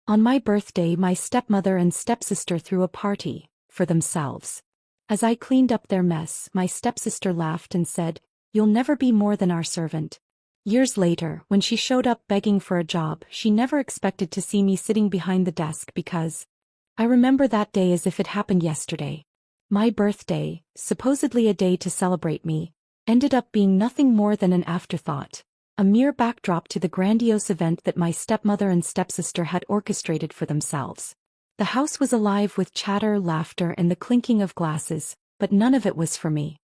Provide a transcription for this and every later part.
On my birthday, my stepmother and stepsister threw a party for themselves. As I cleaned up their mess, my stepsister laughed and said, "You'll never be more than our servant." Years later, when she showed up begging for a job, she never expected to see me sitting behind the desk because I remember that day as if it happened yesterday. My birthday, supposedly a day to celebrate me, ended up being nothing more than an afterthought, a mere backdrop to the grandiose event that my stepmother and stepsister had orchestrated for themselves. The house was alive with chatter, laughter, and the clinking of glasses, but none of it was for me.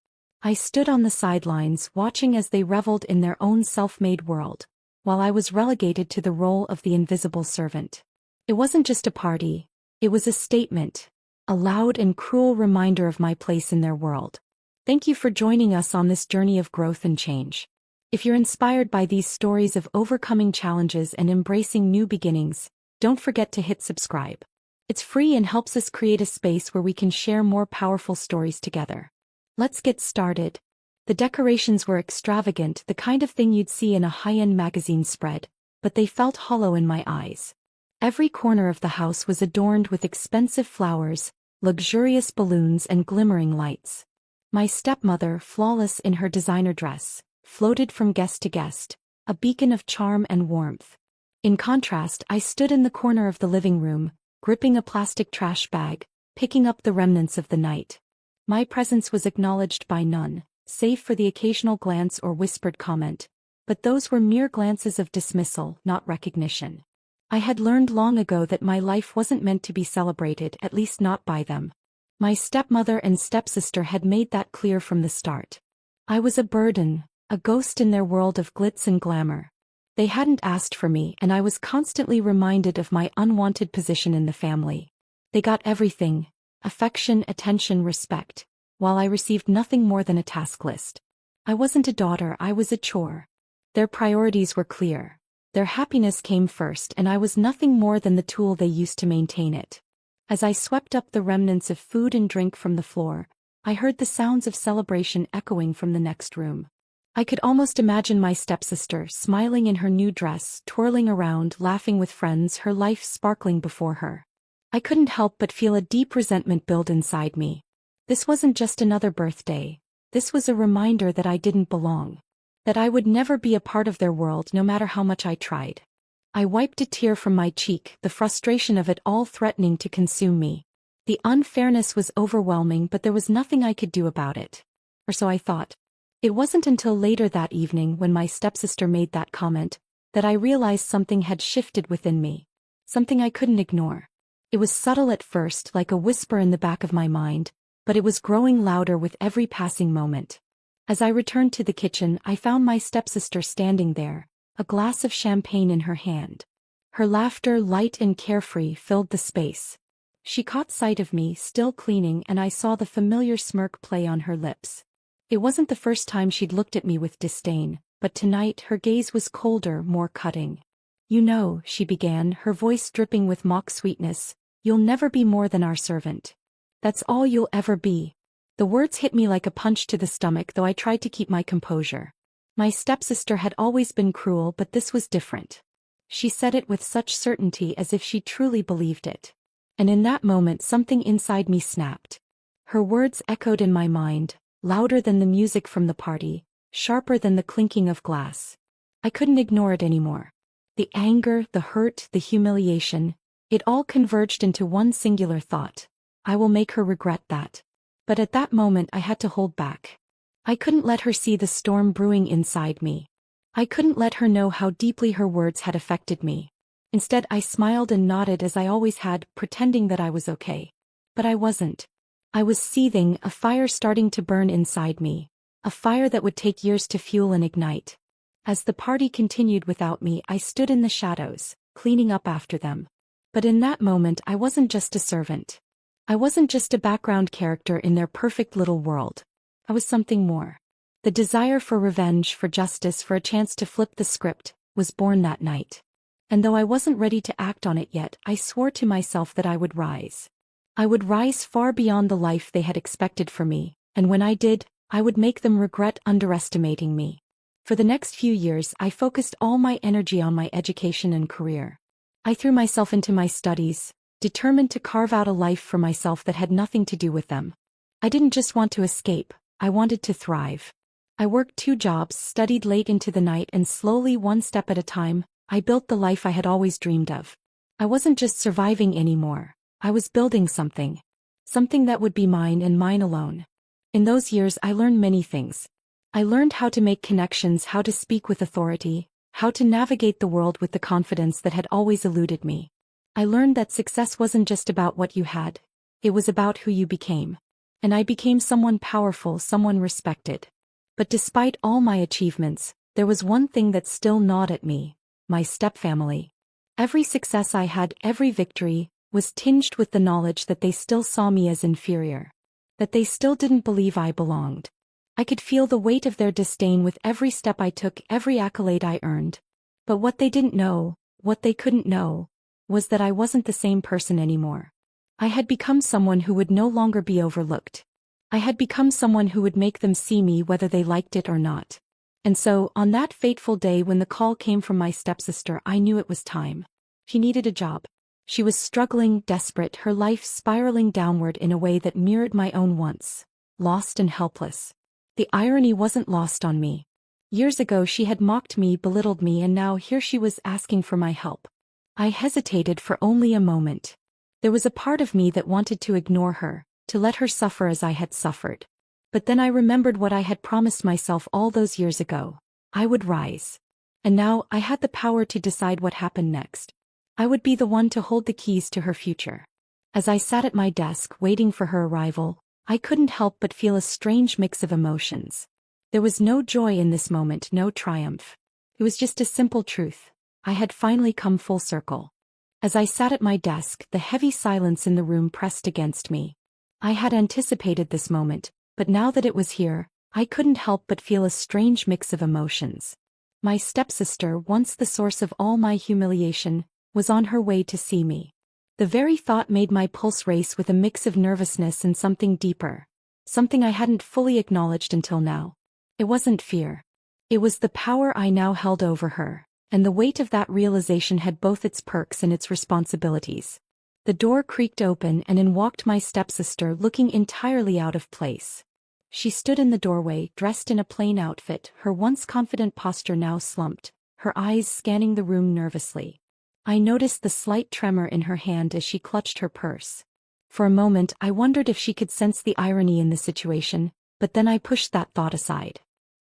I stood on the sidelines watching as they reveled in their own self-made world, while I was relegated to the role of the invisible servant. It wasn't just a party, it was a statement, a loud and cruel reminder of my place in their world. Thank you for joining us on this journey of growth and change. If you're inspired by these stories of overcoming challenges and embracing new beginnings, don't forget to hit subscribe. It's free and helps us create a space where we can share more powerful stories together. Let's get started. The decorations were extravagant, the kind of thing you'd see in a high-end magazine spread, but they felt hollow in my eyes. Every corner of the house was adorned with expensive flowers, luxurious balloons, and glimmering lights. My stepmother, flawless in her designer dress, floated from guest to guest, a beacon of charm and warmth. In contrast, I stood in the corner of the living room, gripping a plastic trash bag, picking up the remnants of the night. My presence was acknowledged by none, save for the occasional glance or whispered comment, but those were mere glances of dismissal, not recognition. I had learned long ago that my life wasn't meant to be celebrated, at least not by them. My stepmother and stepsister had made that clear from the start. I was a burden, a ghost in their world of glitz and glamour. They hadn't asked for me, and I was constantly reminded of my unwanted position in the family. They got everything: affection, attention, respect, while I received nothing more than a task list. I wasn't a daughter, I was a chore. Their priorities were clear. Their happiness came first, and I was nothing more than the tool they used to maintain it. As I swept up the remnants of food and drink from the floor, I heard the sounds of celebration echoing from the next room. I could almost imagine my stepsister smiling in her new dress, twirling around, laughing with friends, her life sparkling before her. I couldn't help but feel a deep resentment build inside me. This wasn't just another birthday. This was a reminder that I didn't belong. That I would never be a part of their world no matter how much I tried. I wiped a tear from my cheek, the frustration of it all threatening to consume me. The unfairness was overwhelming, but there was nothing I could do about it. Or so I thought. It wasn't until later that evening, when my stepsister made that comment, that I realized something had shifted within me. Something I couldn't ignore. It was subtle at first, like a whisper in the back of my mind, but it was growing louder with every passing moment. As I returned to the kitchen, I found my stepsister standing there, a glass of champagne in her hand. Her laughter, light and carefree, filled the space. She caught sight of me, still cleaning, and I saw the familiar smirk play on her lips. It wasn't the first time she'd looked at me with disdain, but tonight her gaze was colder, more cutting. "You know," she began, her voice dripping with mock sweetness, "you'll never be more than our servant. That's all you'll ever be." The words hit me like a punch to the stomach, though I tried to keep my composure. My stepsister had always been cruel, but this was different. She said it with such certainty, as if she truly believed it. And in that moment something inside me snapped. Her words echoed in my mind, louder than the music from the party, sharper than the clinking of glass. I couldn't ignore it anymore. The anger, the hurt, the humiliation, it all converged into one singular thought: I will make her regret that. But at that moment I had to hold back. I couldn't let her see the storm brewing inside me. I couldn't let her know how deeply her words had affected me. Instead, I smiled and nodded as I always had, pretending that I was okay. But I wasn't. I was seething, a fire starting to burn inside me, a fire that would take years to fuel and ignite. As the party continued without me, I stood in the shadows, cleaning up after them. But in that moment I wasn't just a servant. I wasn't just a background character in their perfect little world. I was something more. The desire for revenge, for justice, for a chance to flip the script, was born that night. And though I wasn't ready to act on it yet, I swore to myself that I would rise. I would rise far beyond the life they had expected for me, and when I did, I would make them regret underestimating me. For the next few years I focused all my energy on my education and career. I threw myself into my studies, determined to carve out a life for myself that had nothing to do with them. I didn't just want to escape, I wanted to thrive. I worked 2 jobs, studied late into the night, and slowly, one step at a time, I built the life I had always dreamed of. I wasn't just surviving anymore, I was building something. Something that would be mine and mine alone. In those years I learned many things. I learned how to make connections, how to speak with authority, how to navigate the world with the confidence that had always eluded me. I learned that success wasn't just about what you had, it was about who you became. And I became someone powerful, someone respected. But despite all my achievements, there was one thing that still gnawed at me: my stepfamily. Every success I had, every victory, was tinged with the knowledge that they still saw me as inferior. That they still didn't believe I belonged. I could feel the weight of their disdain with every step I took, every accolade I earned. But what they didn't know, what they couldn't know, was that I wasn't the same person anymore. I had become someone who would no longer be overlooked. I had become someone who would make them see me whether they liked it or not. And so, on that fateful day when the call came from my stepsister, I knew it was time. She needed a job. She was struggling, desperate, her life spiraling downward in a way that mirrored my own once. Lost and helpless. The irony wasn't lost on me. Years ago she had mocked me, belittled me, and now here she was asking for my help. I hesitated for only a moment. There was a part of me that wanted to ignore her, to let her suffer as I had suffered. But then I remembered what I had promised myself all those years ago. I would rise. And now I had the power to decide what happened next. I would be the one to hold the keys to her future. As I sat at my desk waiting for her arrival, I couldn't help but feel a strange mix of emotions. There was no joy in this moment, no triumph. It was just a simple truth. I had finally come full circle. As I sat at my desk, the heavy silence in the room pressed against me. I had anticipated this moment, but now that it was here, I couldn't help but feel a strange mix of emotions. My stepsister, once the source of all my humiliation, was on her way to see me. The very thought made my pulse race with a mix of nervousness and something deeper. Something I hadn't fully acknowledged until now. It wasn't fear. It was the power I now held over her, and the weight of that realization had both its perks and its responsibilities. The door creaked open and in walked my stepsister, looking entirely out of place. She stood in the doorway, dressed in a plain outfit, her once confident posture now slumped, her eyes scanning the room nervously. I noticed the slight tremor in her hand as she clutched her purse. For a moment I wondered if she could sense the irony in the situation, but then I pushed that thought aside.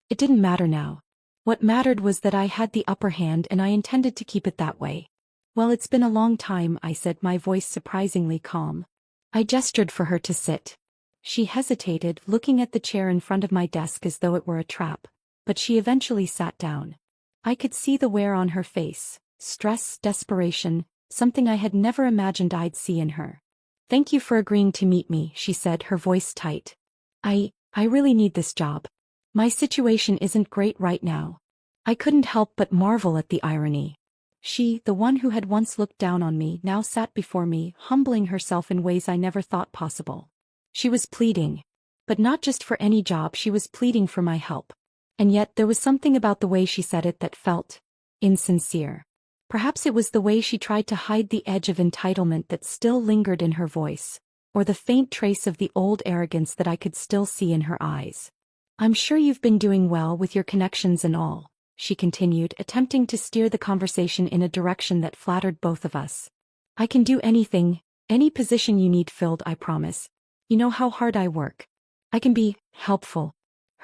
It didn't matter now. What mattered was that I had the upper hand and I intended to keep it that way. "Well, it's been a long time," I said, my voice surprisingly calm. I gestured for her to sit. She hesitated, looking at the chair in front of my desk as though it were a trap, but she eventually sat down. I could see the wear on her face. Stress, desperation, something I had never imagined I'd see in her. "Thank you for agreeing to meet me," she said, her voice tight. I really need this job. My situation isn't great right now." I couldn't help but marvel at the irony. She, the one who had once looked down on me, now sat before me, humbling herself in ways I never thought possible. She was pleading. But not just for any job, she was pleading for my help. And yet there was something about the way she said it that felt insincere. Perhaps it was the way she tried to hide the edge of entitlement that still lingered in her voice, or the faint trace of the old arrogance that I could still see in her eyes. "I'm sure you've been doing well with your connections and all," she continued, attempting to steer the conversation in a direction that flattered both of us. "I can do anything, any position you need filled, I promise. You know how hard I work. I can be helpful."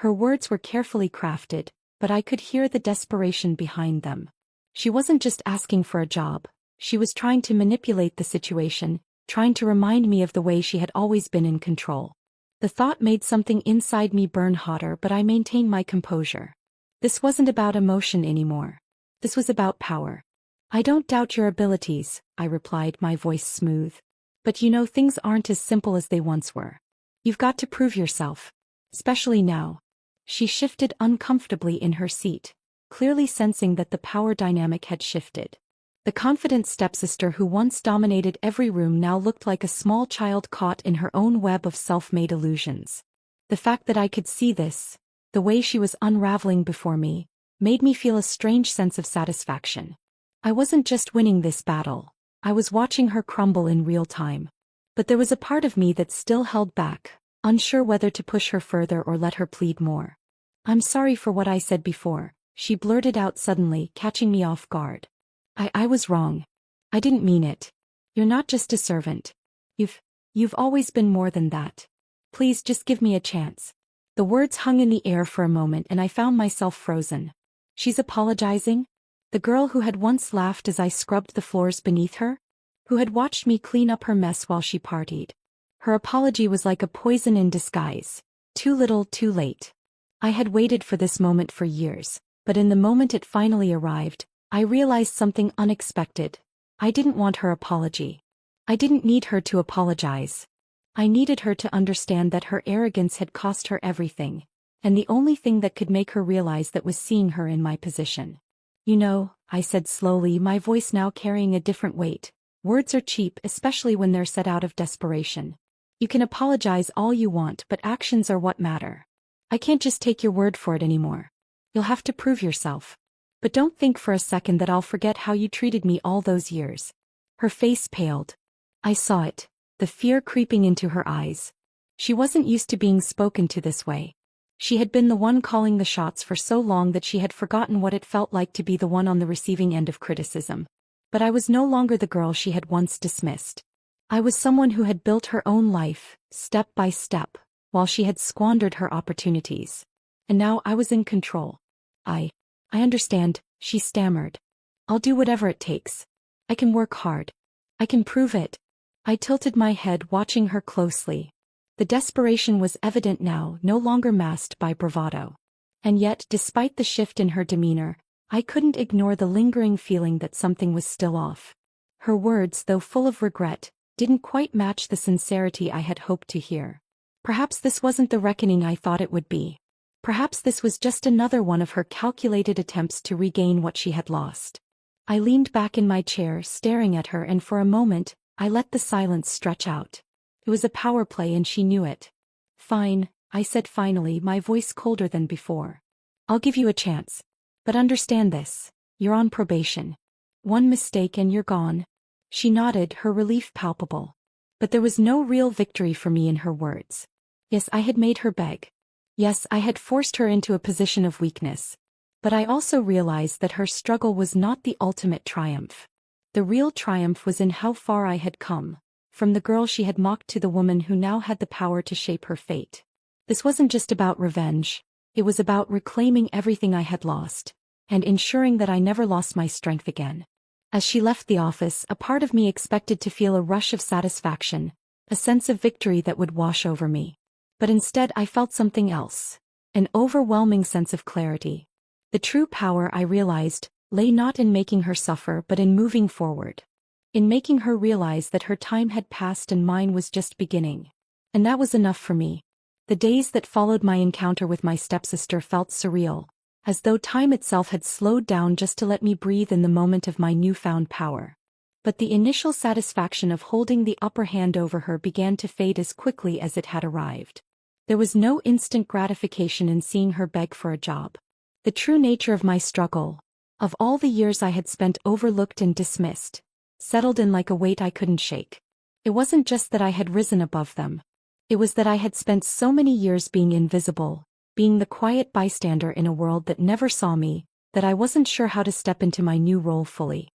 Her words were carefully crafted, but I could hear the desperation behind them. She wasn't just asking for a job, she was trying to manipulate the situation, trying to remind me of the way she had always been in control. The thought made something inside me burn hotter, but I maintained my composure. This wasn't about emotion anymore. This was about power. "I don't doubt your abilities," I replied, my voice smooth. "But you know, things aren't as simple as they once were. You've got to prove yourself. Especially now." She shifted uncomfortably in her seat, clearly sensing that the power dynamic had shifted. The confident stepsister who once dominated every room now looked like a small child caught in her own web of self-made illusions. The fact that I could see this, the way she was unraveling before me, made me feel a strange sense of satisfaction. I wasn't just winning this battle. I was watching her crumble in real time. But there was a part of me that still held back, unsure whether to push her further or let her plead more. "I'm sorry for what I said before," she blurted out suddenly, catching me off guard. I was wrong. I didn't mean it. You're not just a servant. You've always been more than that. Please just give me a chance." The words hung in the air for a moment and I found myself frozen. She's apologizing? The girl who had once laughed as I scrubbed the floors beneath her? Who had watched me clean up her mess while she partied? Her apology was like a poison in disguise. Too little, too late. I had waited for this moment for years, but in the moment it finally arrived, I realized something unexpected. I didn't want her apology. I didn't need her to apologize. I needed her to understand that her arrogance had cost her everything, and the only thing that could make her realize that was seeing her in my position. "You know," I said slowly, my voice now carrying a different weight. "Words are cheap, especially when they're said out of desperation. You can apologize all you want, but actions are what matter. I can't just take your word for it anymore. You'll have to prove yourself. But don't think for a second that I'll forget how you treated me all those years." Her face paled. I saw it, the fear creeping into her eyes. She wasn't used to being spoken to this way. She had been the one calling the shots for so long that she had forgotten what it felt like to be the one on the receiving end of criticism. But I was no longer the girl she had once dismissed. I was someone who had built her own life, step by step, while she had squandered her opportunities. And now I was in control. I understand," she stammered. "I'll do whatever it takes. I can work hard. I can prove it." I tilted my head, watching her closely. The desperation was evident now, no longer masked by bravado. And yet, despite the shift in her demeanor, I couldn't ignore the lingering feeling that something was still off. Her words, though full of regret, didn't quite match the sincerity I had hoped to hear. Perhaps this wasn't the reckoning I thought it would be. Perhaps this was just another one of her calculated attempts to regain what she had lost. I leaned back in my chair, staring at her, and for a moment, I let the silence stretch out. It was a power play and she knew it. "Fine," I said finally, my voice colder than before. "I'll give you a chance. But understand this. You're on probation. One mistake and you're gone." She nodded, her relief palpable. But there was no real victory for me in her words. Yes, I had made her beg. Yes, I had forced her into a position of weakness. But I also realized that her struggle was not the ultimate triumph. The real triumph was in how far I had come, from the girl she had mocked to the woman who now had the power to shape her fate. This wasn't just about revenge. It was about reclaiming everything I had lost, and ensuring that I never lost my strength again. As she left the office, a part of me expected to feel a rush of satisfaction, a sense of victory that would wash over me. But instead I felt something else, an overwhelming sense of clarity. The true power, I realized, lay not in making her suffer but in moving forward. In making her realize that her time had passed and mine was just beginning. And that was enough for me. The days that followed my encounter with my stepsister felt surreal, as though time itself had slowed down just to let me breathe in the moment of my newfound power. But the initial satisfaction of holding the upper hand over her began to fade as quickly as it had arrived. There was no instant gratification in seeing her beg for a job. The true nature of my struggle, of all the years I had spent overlooked and dismissed, settled in like a weight I couldn't shake. It wasn't just that I had risen above them. It was that I had spent so many years being invisible, being the quiet bystander in a world that never saw me, that I wasn't sure how to step into my new role fully.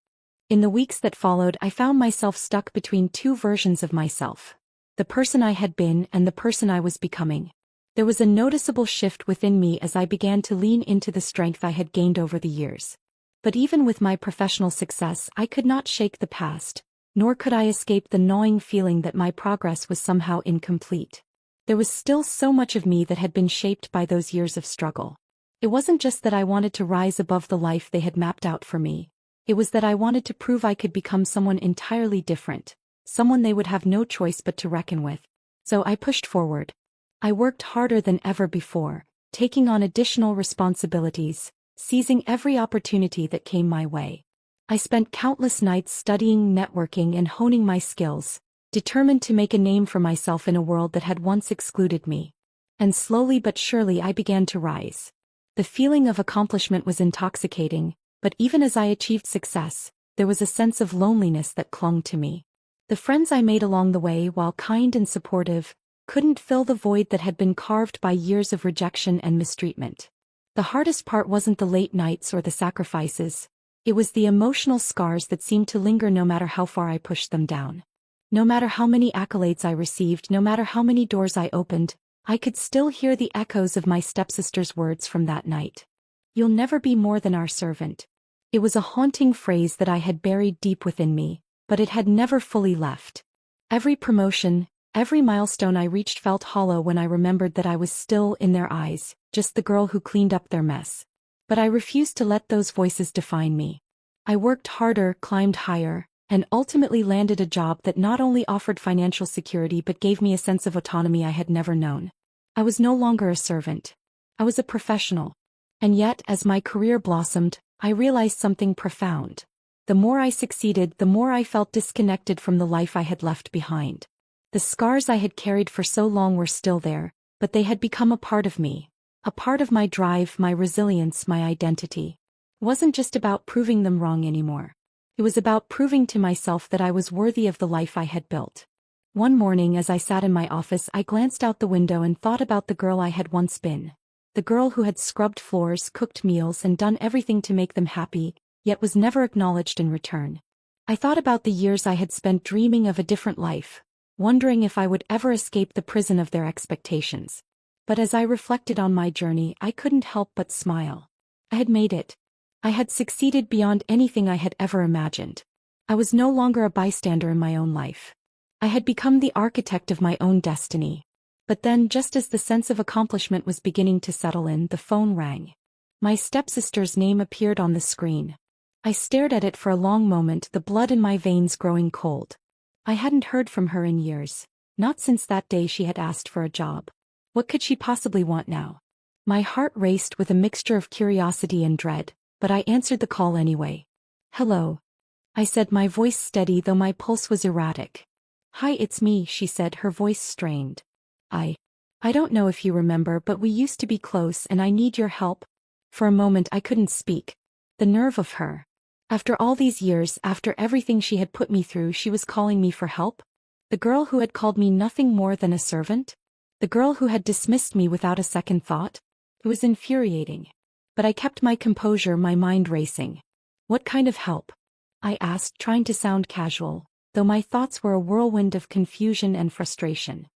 In the weeks that followed, I found myself stuck between two versions of myself. The person I had been and the person I was becoming. There was a noticeable shift within me as I began to lean into the strength I had gained over the years. But even with my professional success, I could not shake the past, nor could I escape the gnawing feeling that my progress was somehow incomplete. There was still so much of me that had been shaped by those years of struggle. It wasn't just that I wanted to rise above the life they had mapped out for me. It was that I wanted to prove I could become someone entirely different, someone they would have no choice but to reckon with. So I pushed forward. I worked harder than ever before, taking on additional responsibilities, seizing every opportunity that came my way. I spent countless nights studying, networking, and honing my skills, determined to make a name for myself in a world that had once excluded me. And slowly but surely I began to rise. The feeling of accomplishment was intoxicating, but even as I achieved success, there was a sense of loneliness that clung to me. The friends I made along the way, while kind and supportive, couldn't fill the void that had been carved by years of rejection and mistreatment. The hardest part wasn't the late nights or the sacrifices. It was the emotional scars that seemed to linger no matter how far I pushed them down. No matter how many accolades I received, no matter how many doors I opened, I could still hear the echoes of my stepsister's words from that night. "You'll never be more than our servant." It was a haunting phrase that I had buried deep within me, but it had never fully left. Every promotion, every milestone I reached felt hollow when I remembered that I was still, in their eyes, just the girl who cleaned up their mess. But I refused to let those voices define me. I worked harder, climbed higher, and ultimately landed a job that not only offered financial security but gave me a sense of autonomy I had never known. I was no longer a servant. I was a professional. And yet, as my career blossomed, I realized something profound. The more I succeeded, the more I felt disconnected from the life I had left behind. The scars I had carried for so long were still there, but they had become a part of me. A part of my drive, my resilience, my identity. It wasn't just about proving them wrong anymore. It was about proving to myself that I was worthy of the life I had built. One morning as I sat in my office, I glanced out the window and thought about the girl I had once been. The girl who had scrubbed floors, cooked meals, and done everything to make them happy, yet was never acknowledged in return. I thought about the years I had spent dreaming of a different life, wondering if I would ever escape the prison of their expectations. But as I reflected on my journey, I couldn't help but smile. I had made it. I had succeeded beyond anything I had ever imagined. I was no longer a bystander in my own life. I had become the architect of my own destiny. But then, just as the sense of accomplishment was beginning to settle in, the phone rang. My stepsister's name appeared on the screen. I stared at it for a long moment, the blood in my veins growing cold. I hadn't heard from her in years, not since that day she had asked for a job. What could she possibly want now? My heart raced with a mixture of curiosity and dread, but I answered the call anyway. "Hello," I said, my voice steady though my pulse was erratic. "Hi, it's me," she said, her voice strained. I don't know if you remember, but we used to be close and I need your help." For a moment I couldn't speak. The nerve of her. After all these years, after everything she had put me through, she was calling me for help? The girl who had called me nothing more than a servant? The girl who had dismissed me without a second thought? It was infuriating. But I kept my composure, my mind racing. "What kind of help?" I asked, trying to sound casual, though my thoughts were a whirlwind of confusion and frustration.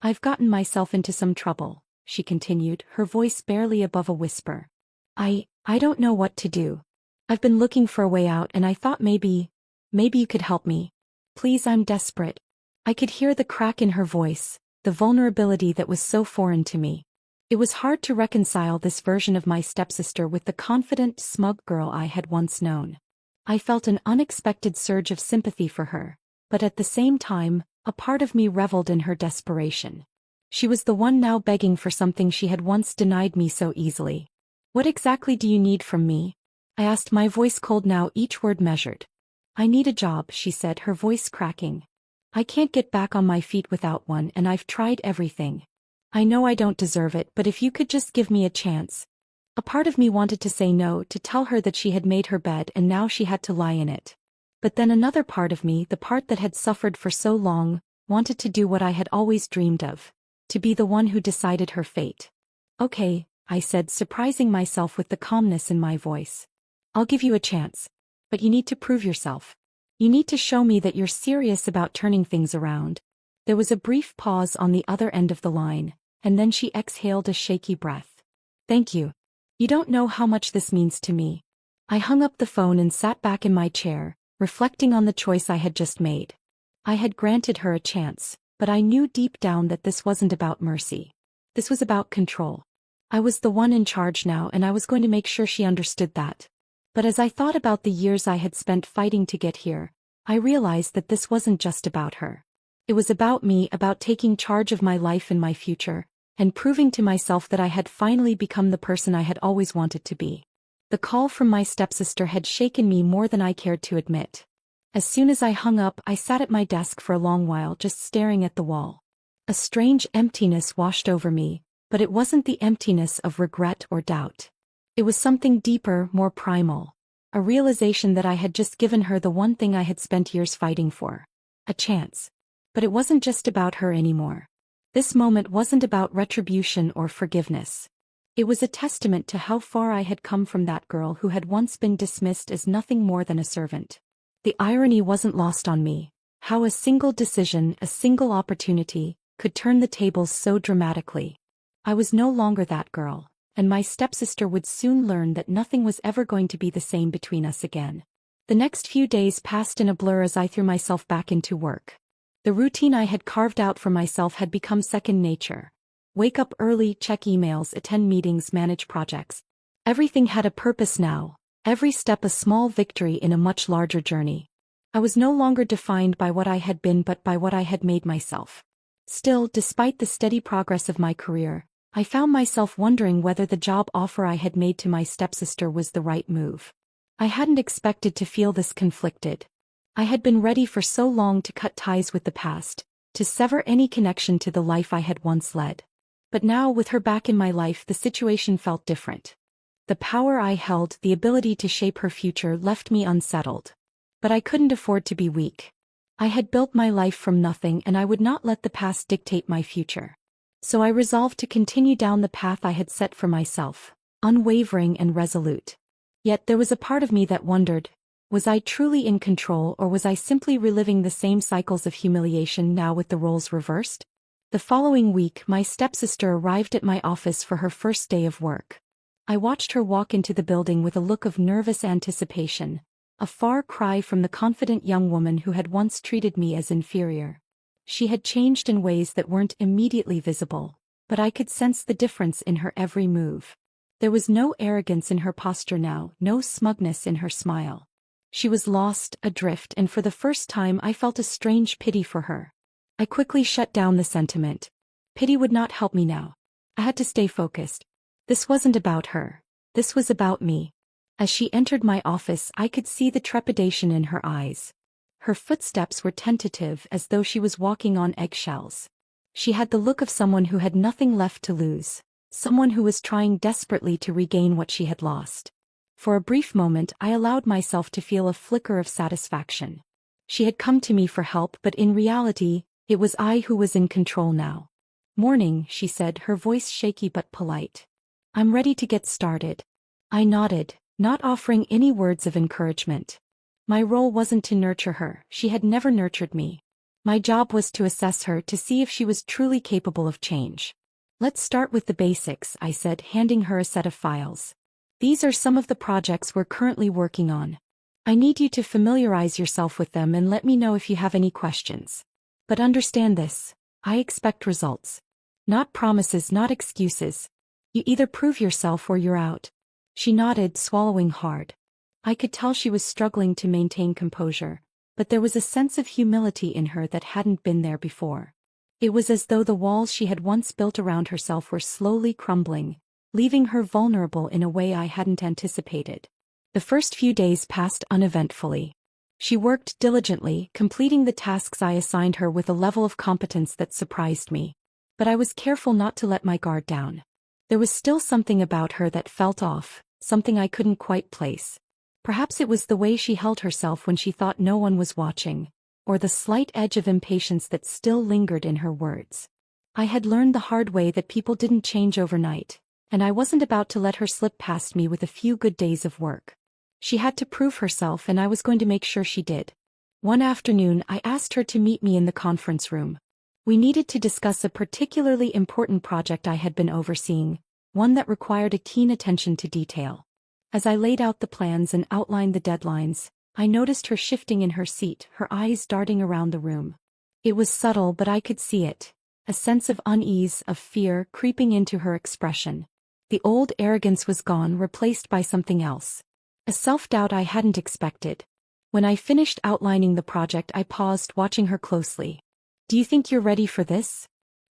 I've gotten myself into some trouble," she continued, her voice barely above a whisper. I don't know what to do. I've been looking for a way out and I thought maybe you could help me. Please, I'm desperate." I could hear the crack in her voice, the vulnerability that was so foreign to me. It was hard to reconcile this version of my stepsister with the confident, smug girl I had once known. I felt an unexpected surge of sympathy for her, but at the same time, a part of me reveled in her desperation. She was the one now begging for something she had once denied me so easily. "What exactly do you need from me?" I asked, my voice cold now, each word measured. "I need a job," she said, her voice cracking. "I can't get back on my feet without one, and I've tried everything. I know I don't deserve it, but if you could just give me a chance." A part of me wanted to say no, to tell her that she had made her bed and now she had to lie in it. But then another part of me, the part that had suffered for so long, wanted to do what I had always dreamed of. To be the one who decided her fate. "Okay," I said, surprising myself with the calmness in my voice. "I'll give you a chance. But you need to prove yourself. You need to show me that you're serious about turning things around." There was a brief pause on the other end of the line, and then she exhaled a shaky breath. "Thank you. You don't know how much this means to me." I hung up the phone and sat back in my chair, reflecting on the choice I had just made. I had granted her a chance, but I knew deep down that this wasn't about mercy. This was about control. I was the one in charge now, and I was going to make sure she understood that. But as I thought about the years I had spent fighting to get here, I realized that this wasn't just about her. It was about me, about taking charge of my life and my future, and proving to myself that I had finally become the person I had always wanted to be. The call from my stepsister had shaken me more than I cared to admit. As soon as I hung up, I sat at my desk for a long while, just staring at the wall. A strange emptiness washed over me, but it wasn't the emptiness of regret or doubt. It was something deeper, more primal. A realization that I had just given her the one thing I had spent years fighting for. A chance. But it wasn't just about her anymore. This moment wasn't about retribution or forgiveness. It was a testament to how far I had come from that girl who had once been dismissed as nothing more than a servant. The irony wasn't lost on me. How a single decision, a single opportunity, could turn the tables so dramatically. I was no longer that girl, and my stepsister would soon learn that nothing was ever going to be the same between us again. The next few days passed in a blur as I threw myself back into work. The routine I had carved out for myself had become second nature. Wake up early, check emails, attend meetings, manage projects. Everything had a purpose now, every step a small victory in a much larger journey. I was no longer defined by what I had been but by what I had made myself. Still, despite the steady progress of my career, I found myself wondering whether the job offer I had made to my stepsister was the right move. I hadn't expected to feel this conflicted. I had been ready for so long to cut ties with the past, to sever any connection to the life I had once led. But now, with her back in my life, the situation felt different. The power I held, the ability to shape her future, left me unsettled. But I couldn't afford to be weak. I had built my life from nothing, and I would not let the past dictate my future. So I resolved to continue down the path I had set for myself, unwavering and resolute. Yet there was a part of me that wondered, was I truly in control, or was I simply reliving the same cycles of humiliation now with the roles reversed? The following week, my stepsister arrived at my office for her first day of work. I watched her walk into the building with a look of nervous anticipation, a far cry from the confident young woman who had once treated me as inferior. She had changed in ways that weren't immediately visible, but I could sense the difference in her every move. There was no arrogance in her posture now, no smugness in her smile. She was lost, adrift, and for the first time I felt a strange pity for her. I quickly shut down the sentiment. Pity would not help me now. I had to stay focused. This wasn't about her. This was about me. As she entered my office, I could see the trepidation in her eyes. Her footsteps were tentative, as though she was walking on eggshells. She had the look of someone who had nothing left to lose, someone who was trying desperately to regain what she had lost. For a brief moment, I allowed myself to feel a flicker of satisfaction. She had come to me for help, but in reality, it was I who was in control now. "Morning," she said, her voice shaky but polite. "I'm ready to get started." I nodded, not offering any words of encouragement. My role wasn't to nurture her, she had never nurtured me. My job was to assess her, to see if she was truly capable of change. "Let's start with the basics," I said, handing her a set of files. "These are some of the projects we're currently working on. I need you to familiarize yourself with them and let me know if you have any questions. But understand this, I expect results. Not promises, not excuses. You either prove yourself or you're out." She nodded, swallowing hard. I could tell she was struggling to maintain composure, but there was a sense of humility in her that hadn't been there before. It was as though the walls she had once built around herself were slowly crumbling, leaving her vulnerable in a way I hadn't anticipated. The first few days passed uneventfully. She worked diligently, completing the tasks I assigned her with a level of competence that surprised me. But I was careful not to let my guard down. There was still something about her that felt off, something I couldn't quite place. Perhaps it was the way she held herself when she thought no one was watching, or the slight edge of impatience that still lingered in her words. I had learned the hard way that people didn't change overnight, and I wasn't about to let her slip past me with a few good days of work. She had to prove herself, and I was going to make sure she did. One afternoon, I asked her to meet me in the conference room. We needed to discuss a particularly important project I had been overseeing, one that required a keen attention to detail. As I laid out the plans and outlined the deadlines, I noticed her shifting in her seat, her eyes darting around the room. It was subtle, but I could see it. A sense of unease, of fear, creeping into her expression. The old arrogance was gone, replaced by something else. A self-doubt I hadn't expected. When I finished outlining the project, I paused, watching her closely. "Do you think you're ready for this?"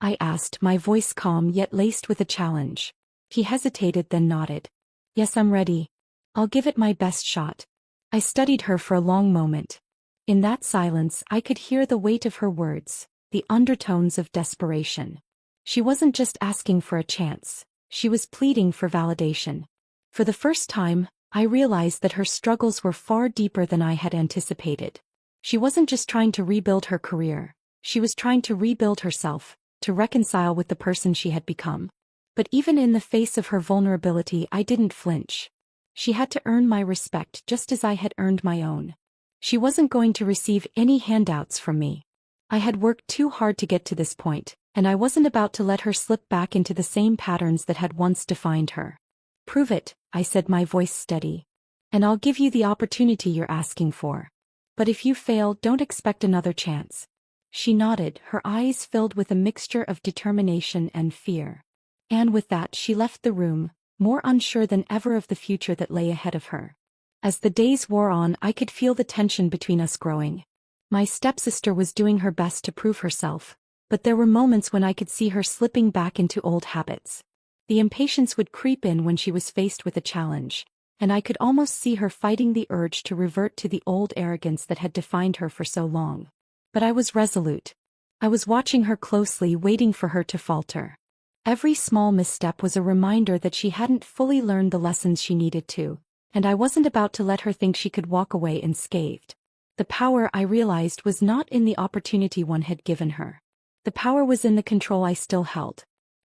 I asked, my voice calm yet laced with a challenge. She hesitated, then nodded. "Yes, I'm ready. I'll give it my best shot." I studied her for a long moment. In that silence, I could hear the weight of her words, the undertones of desperation. She wasn't just asking for a chance. She was pleading for validation. For the first time, I realized that her struggles were far deeper than I had anticipated. She wasn't just trying to rebuild her career, she was trying to rebuild herself, to reconcile with the person she had become. But even in the face of her vulnerability, I didn't flinch. She had to earn my respect just as I had earned my own. She wasn't going to receive any handouts from me. I had worked too hard to get to this point, and I wasn't about to let her slip back into the same patterns that had once defined her. "Prove it," I said, my voice steady. "And I'll give you the opportunity you're asking for. But if you fail, don't expect another chance." She nodded, her eyes filled with a mixture of determination and fear. And with that she left the room, more unsure than ever of the future that lay ahead of her. As the days wore on, I could feel the tension between us growing. My stepsister was doing her best to prove herself, but there were moments when I could see her slipping back into old habits. The impatience would creep in when she was faced with a challenge, and I could almost see her fighting the urge to revert to the old arrogance that had defined her for so long. But I was resolute. I was watching her closely, waiting for her to falter. Every small misstep was a reminder that she hadn't fully learned the lessons she needed to, and I wasn't about to let her think she could walk away unscathed. The power, I realized, was not in the opportunity one had given her. The power was in the control I still held.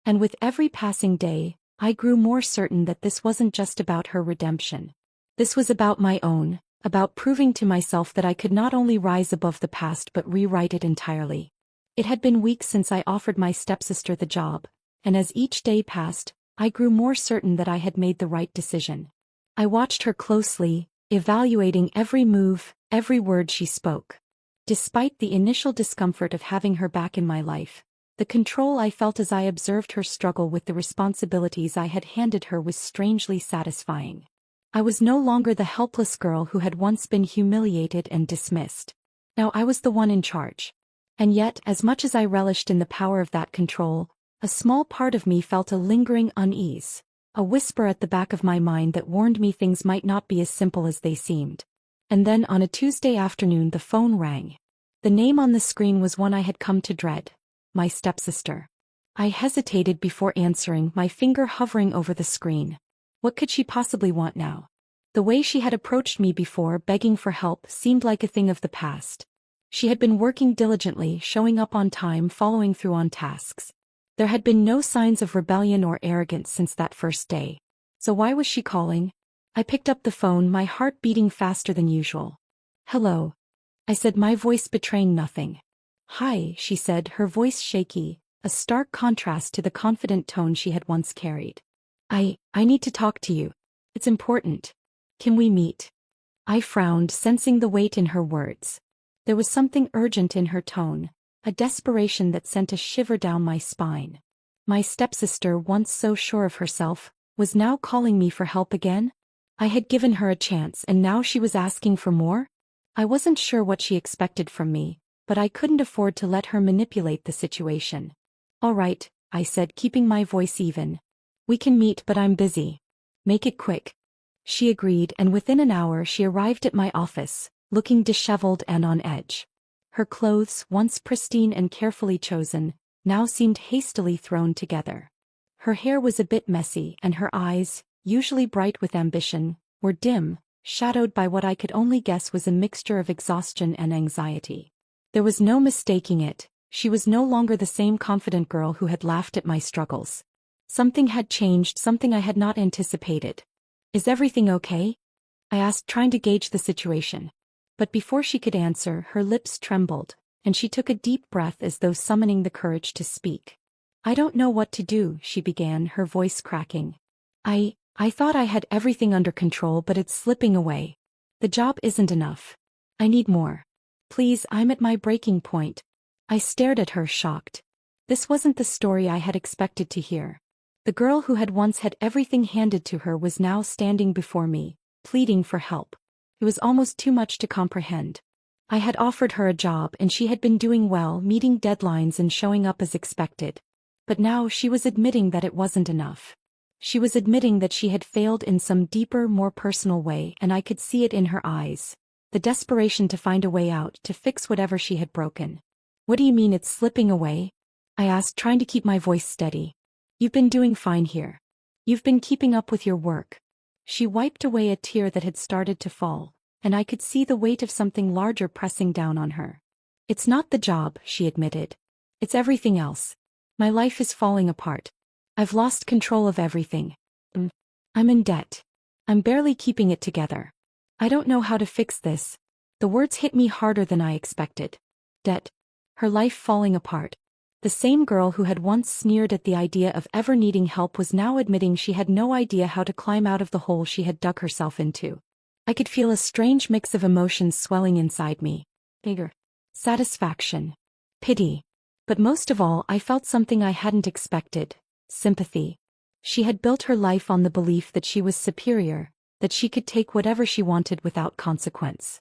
And with every passing day, I grew more certain that this wasn't just about her redemption. This was about my own, about proving to myself that I could not only rise above the past but rewrite it entirely. It had been weeks since I offered my stepsister the job, and as each day passed, I grew more certain that I had made the right decision. I watched her closely, evaluating every move, every word she spoke. Despite the initial discomfort of having her back in my life, the control I felt as I observed her struggle with the responsibilities I had handed her was strangely satisfying. I was no longer the helpless girl who had once been humiliated and dismissed. Now I was the one in charge. And yet, as much as I relished in the power of that control, a small part of me felt a lingering unease, a whisper at the back of my mind that warned me things might not be as simple as they seemed. And then on a Tuesday afternoon the phone rang. The name on the screen was one I had come to dread: my stepsister. I hesitated before answering, my finger hovering over the screen. What could she possibly want now? The way she had approached me before, begging for help, seemed like a thing of the past. She had been working diligently, showing up on time, following through on tasks. There had been no signs of rebellion or arrogance since that first day. So why was she calling? I picked up the phone, my heart beating faster than usual. "Hello," I said, my voice betraying nothing. "Hi," she said, her voice shaky, a stark contrast to the confident tone she had once carried. I need to talk to you. It's important. Can we meet?" I frowned, sensing the weight in her words. There was something urgent in her tone, a desperation that sent a shiver down my spine. My stepsister, once so sure of herself, was now calling me for help again? I had given her a chance and now she was asking for more? I wasn't sure what she expected from me, but I couldn't afford to let her manipulate the situation. "All right," I said, keeping my voice even. "We can meet, but I'm busy. Make it quick." She agreed, and within an hour she arrived at my office, looking disheveled and on edge. Her clothes, once pristine and carefully chosen, now seemed hastily thrown together. Her hair was a bit messy, and her eyes, usually bright with ambition, were dim, shadowed by what I could only guess was a mixture of exhaustion and anxiety. There was no mistaking it, she was no longer the same confident girl who had laughed at my struggles. Something had changed, something I had not anticipated. "Is everything okay?" I asked, trying to gauge the situation. But before she could answer, her lips trembled, and she took a deep breath as though summoning the courage to speak. "I don't know what to do," she began, her voice cracking. I thought I had everything under control, but it's slipping away. The job isn't enough. I need more. Please, I'm at my breaking point." I stared at her, shocked. This wasn't the story I had expected to hear. The girl who had once had everything handed to her was now standing before me, pleading for help. It was almost too much to comprehend. I had offered her a job and she had been doing well, meeting deadlines and showing up as expected. But now she was admitting that it wasn't enough. She was admitting that she had failed in some deeper, more personal way, and I could see it in her eyes. The desperation to find a way out, to fix whatever she had broken. "What do you mean it's slipping away?" I asked, trying to keep my voice steady. "You've been doing fine here. You've been keeping up with your work." She wiped away a tear that had started to fall, and I could see the weight of something larger pressing down on her. It's not the job, she admitted. It's everything else. My life is falling apart. I've lost control of everything. I'm in debt. I'm barely keeping it together. I don't know how to fix this. The words hit me harder than I expected. Debt. Her life falling apart. The same girl who had once sneered at the idea of ever needing help was now admitting she had no idea how to climb out of the hole she had dug herself into. I could feel a strange mix of emotions swelling inside me. Anger. Satisfaction. Pity. But most of all, I felt something I hadn't expected. Sympathy. She had built her life on the belief that she was superior, that she could take whatever she wanted without consequence.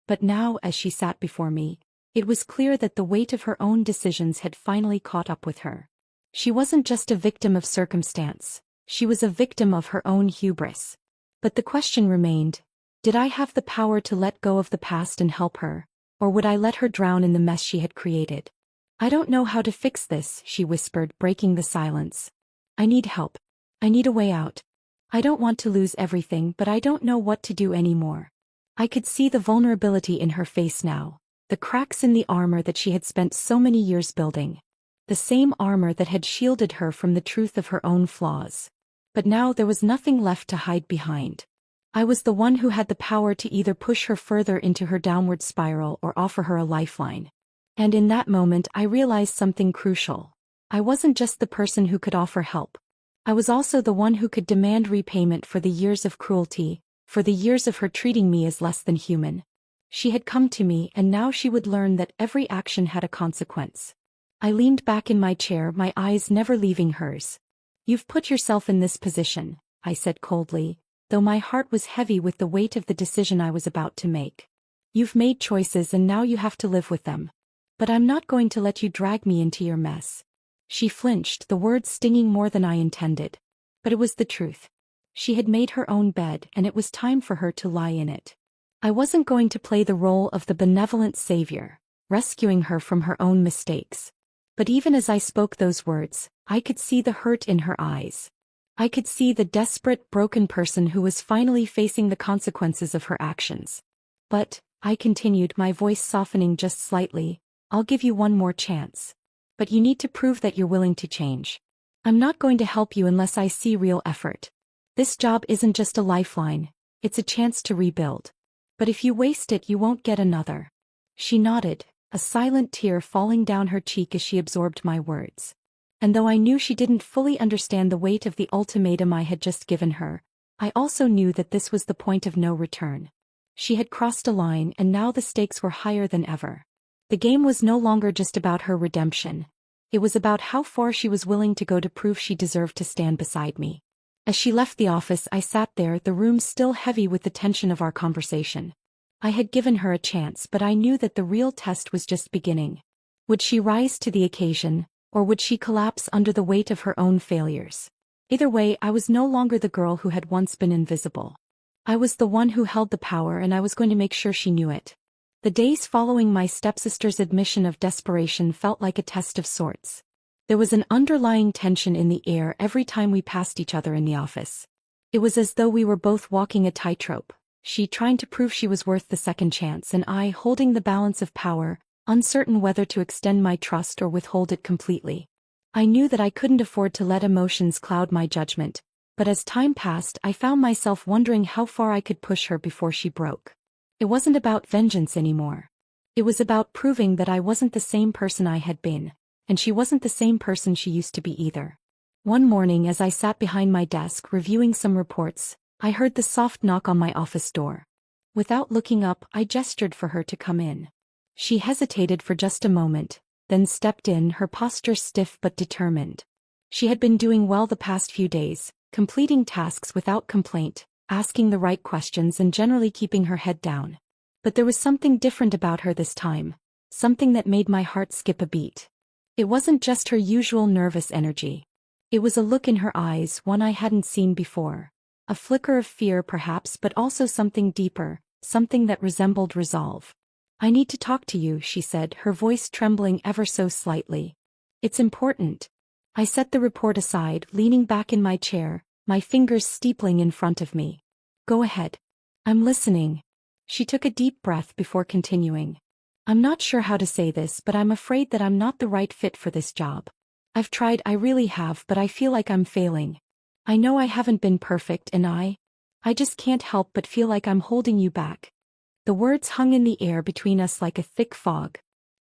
But now, as she sat before me, it was clear that the weight of her own decisions had finally caught up with her. She wasn't just a victim of circumstance, she was a victim of her own hubris. But the question remained, did I have the power to let go of the past and help her, or would I let her drown in the mess she had created? I don't know how to fix this, she whispered, breaking the silence. I need help. I need a way out. I don't want to lose everything, but I don't know what to do anymore. I could see the vulnerability in her face now, the cracks in the armor that she had spent so many years building. The same armor that had shielded her from the truth of her own flaws. But now there was nothing left to hide behind. I was the one who had the power to either push her further into her downward spiral or offer her a lifeline. And in that moment I realized something crucial. I wasn't just the person who could offer help. I was also the one who could demand repayment for the years of cruelty, for the years of her treating me as less than human. She had come to me, and now she would learn that every action had a consequence. I leaned back in my chair, my eyes never leaving hers. You've put yourself in this position, I said coldly, though my heart was heavy with the weight of the decision I was about to make. You've made choices and now you have to live with them. But I'm not going to let you drag me into your mess. She flinched, the words stinging more than I intended. But it was the truth. She had made her own bed, and it was time for her to lie in it. I wasn't going to play the role of the benevolent savior, rescuing her from her own mistakes. But even as I spoke those words, I could see the hurt in her eyes. I could see the desperate, broken person who was finally facing the consequences of her actions. But, I continued, my voice softening just slightly, I'll give you one more chance. But you need to prove that you're willing to change. I'm not going to help you unless I see real effort. This job isn't just a lifeline, it's a chance to rebuild. But if you waste it, you won't get another. She nodded, a silent tear falling down her cheek as she absorbed my words. And though I knew she didn't fully understand the weight of the ultimatum I had just given her, I also knew that this was the point of no return. She had crossed a line, and now the stakes were higher than ever. The game was no longer just about her redemption. It was about how far she was willing to go to prove she deserved to stand beside me. As she left the office, I sat there, the room still heavy with the tension of our conversation. I had given her a chance, but I knew that the real test was just beginning. Would she rise to the occasion, or would she collapse under the weight of her own failures? Either way, I was no longer the girl who had once been invisible. I was the one who held the power, and I was going to make sure she knew it. The days following my stepsister's admission of desperation felt like a test of sorts. There was an underlying tension in the air every time we passed each other in the office. It was as though we were both walking a tightrope, she trying to prove she was worth the second chance, and I holding the balance of power, uncertain whether to extend my trust or withhold it completely. I knew that I couldn't afford to let emotions cloud my judgment, but as time passed, I found myself wondering how far I could push her before she broke. It wasn't about vengeance anymore. It was about proving that I wasn't the same person I had been, and she wasn't the same person she used to be either. One morning, as I sat behind my desk reviewing some reports, I heard the soft knock on my office door. Without looking up, I gestured for her to come in. She hesitated for just a moment, then stepped in, her posture stiff but determined. She had been doing well the past few days, completing tasks without complaint, asking the right questions and generally keeping her head down. But there was something different about her this time, something that made my heart skip a beat. It wasn't just her usual nervous energy. It was a look in her eyes, one I hadn't seen before. A flicker of fear perhaps, but also something deeper, something that resembled resolve. I need to talk to you, she said, her voice trembling ever so slightly. It's important. I set the report aside, leaning back in my chair, my fingers steepling in front of me. Go ahead. I'm listening. She took a deep breath before continuing. I'm not sure how to say this, but I'm afraid that I'm not the right fit for this job. I've tried, I really have, but I feel like I'm failing. I know I haven't been perfect and I just can't help but feel like I'm holding you back. The words hung in the air between us like a thick fog.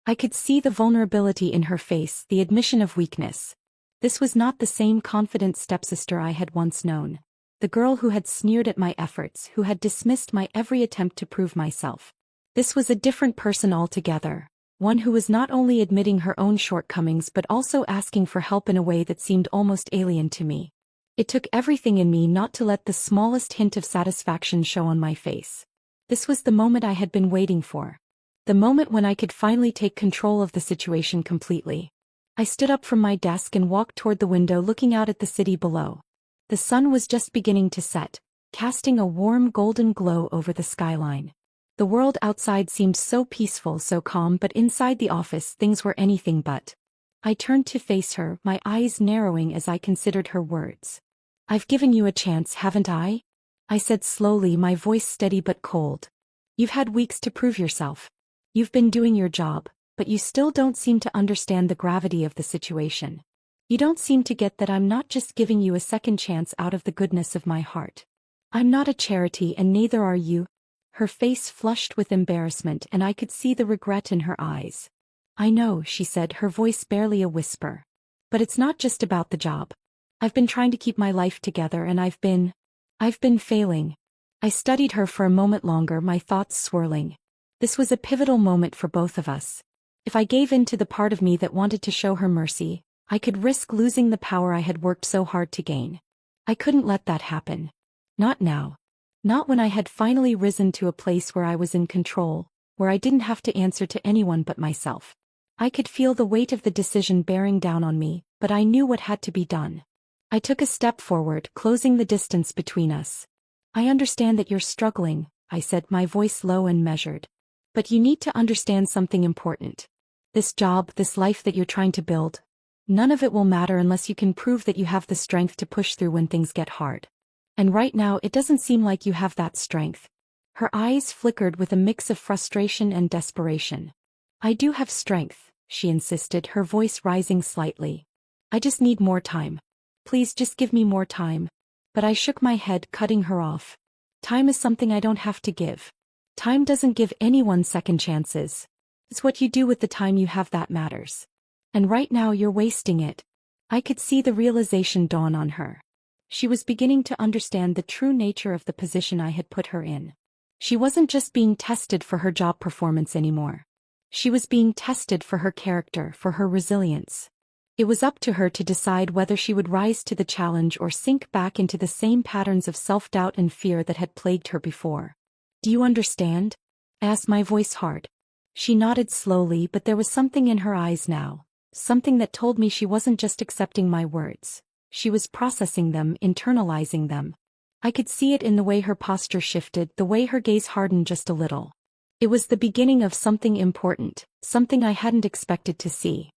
I could see the vulnerability in her face, the admission of weakness. This was not the same confident stepsister I had once known. The girl who had sneered at my efforts, who had dismissed my every attempt to prove myself. This was a different person altogether, one who was not only admitting her own shortcomings but also asking for help in a way that seemed almost alien to me. It took everything in me not to let the smallest hint of satisfaction show on my face. This was the moment I had been waiting for. The moment when I could finally take control of the situation completely. I stood up from my desk and walked toward the window looking out at the city below. The sun was just beginning to set, casting a warm golden glow over the skyline. The world outside seemed so peaceful, so calm, but inside the office things were anything but. I turned to face her, my eyes narrowing as I considered her words. I've given you a chance, haven't I? I said slowly, my voice steady but cold. You've had weeks to prove yourself. You've been doing your job, but you still don't seem to understand the gravity of the situation. You don't seem to get that I'm not just giving you a second chance out of the goodness of my heart. I'm not a charity and neither are you. Her face flushed with embarrassment and I could see the regret in her eyes. I know, she said, her voice barely a whisper. But it's not just about the job. I've been trying to keep my life together and I've been failing. I studied her for a moment longer, my thoughts swirling. This was a pivotal moment for both of us. If I gave in to the part of me that wanted to show her mercy, I could risk losing the power I had worked so hard to gain. I couldn't let that happen. Not now. Not when I had finally risen to a place where I was in control, where I didn't have to answer to anyone but myself. I could feel the weight of the decision bearing down on me, but I knew what had to be done. I took a step forward, closing the distance between us. I understand that you're struggling, I said, my voice low and measured. But you need to understand something important. This job, this life that you're trying to build, none of it will matter unless you can prove that you have the strength to push through when things get hard. And right now it doesn't seem like you have that strength. Her eyes flickered with a mix of frustration and desperation. I do have strength, she insisted, her voice rising slightly. I just need more time. Please just give me more time. But I shook my head, cutting her off. Time is something I don't have to give. Time doesn't give anyone second chances. It's what you do with the time you have that matters. And right now you're wasting it. I could see the realization dawn on her. She was beginning to understand the true nature of the position I had put her in. She wasn't just being tested for her job performance anymore. She was being tested for her character, for her resilience. It was up to her to decide whether she would rise to the challenge or sink back into the same patterns of self-doubt and fear that had plagued her before. Do you understand? I asked, my voice hard. She nodded slowly, but there was something in her eyes now, something that told me she wasn't just accepting my words. She was processing them, internalizing them. I could see it in the way her posture shifted, the way her gaze hardened just a little. It was the beginning of something important, something I hadn't expected to see.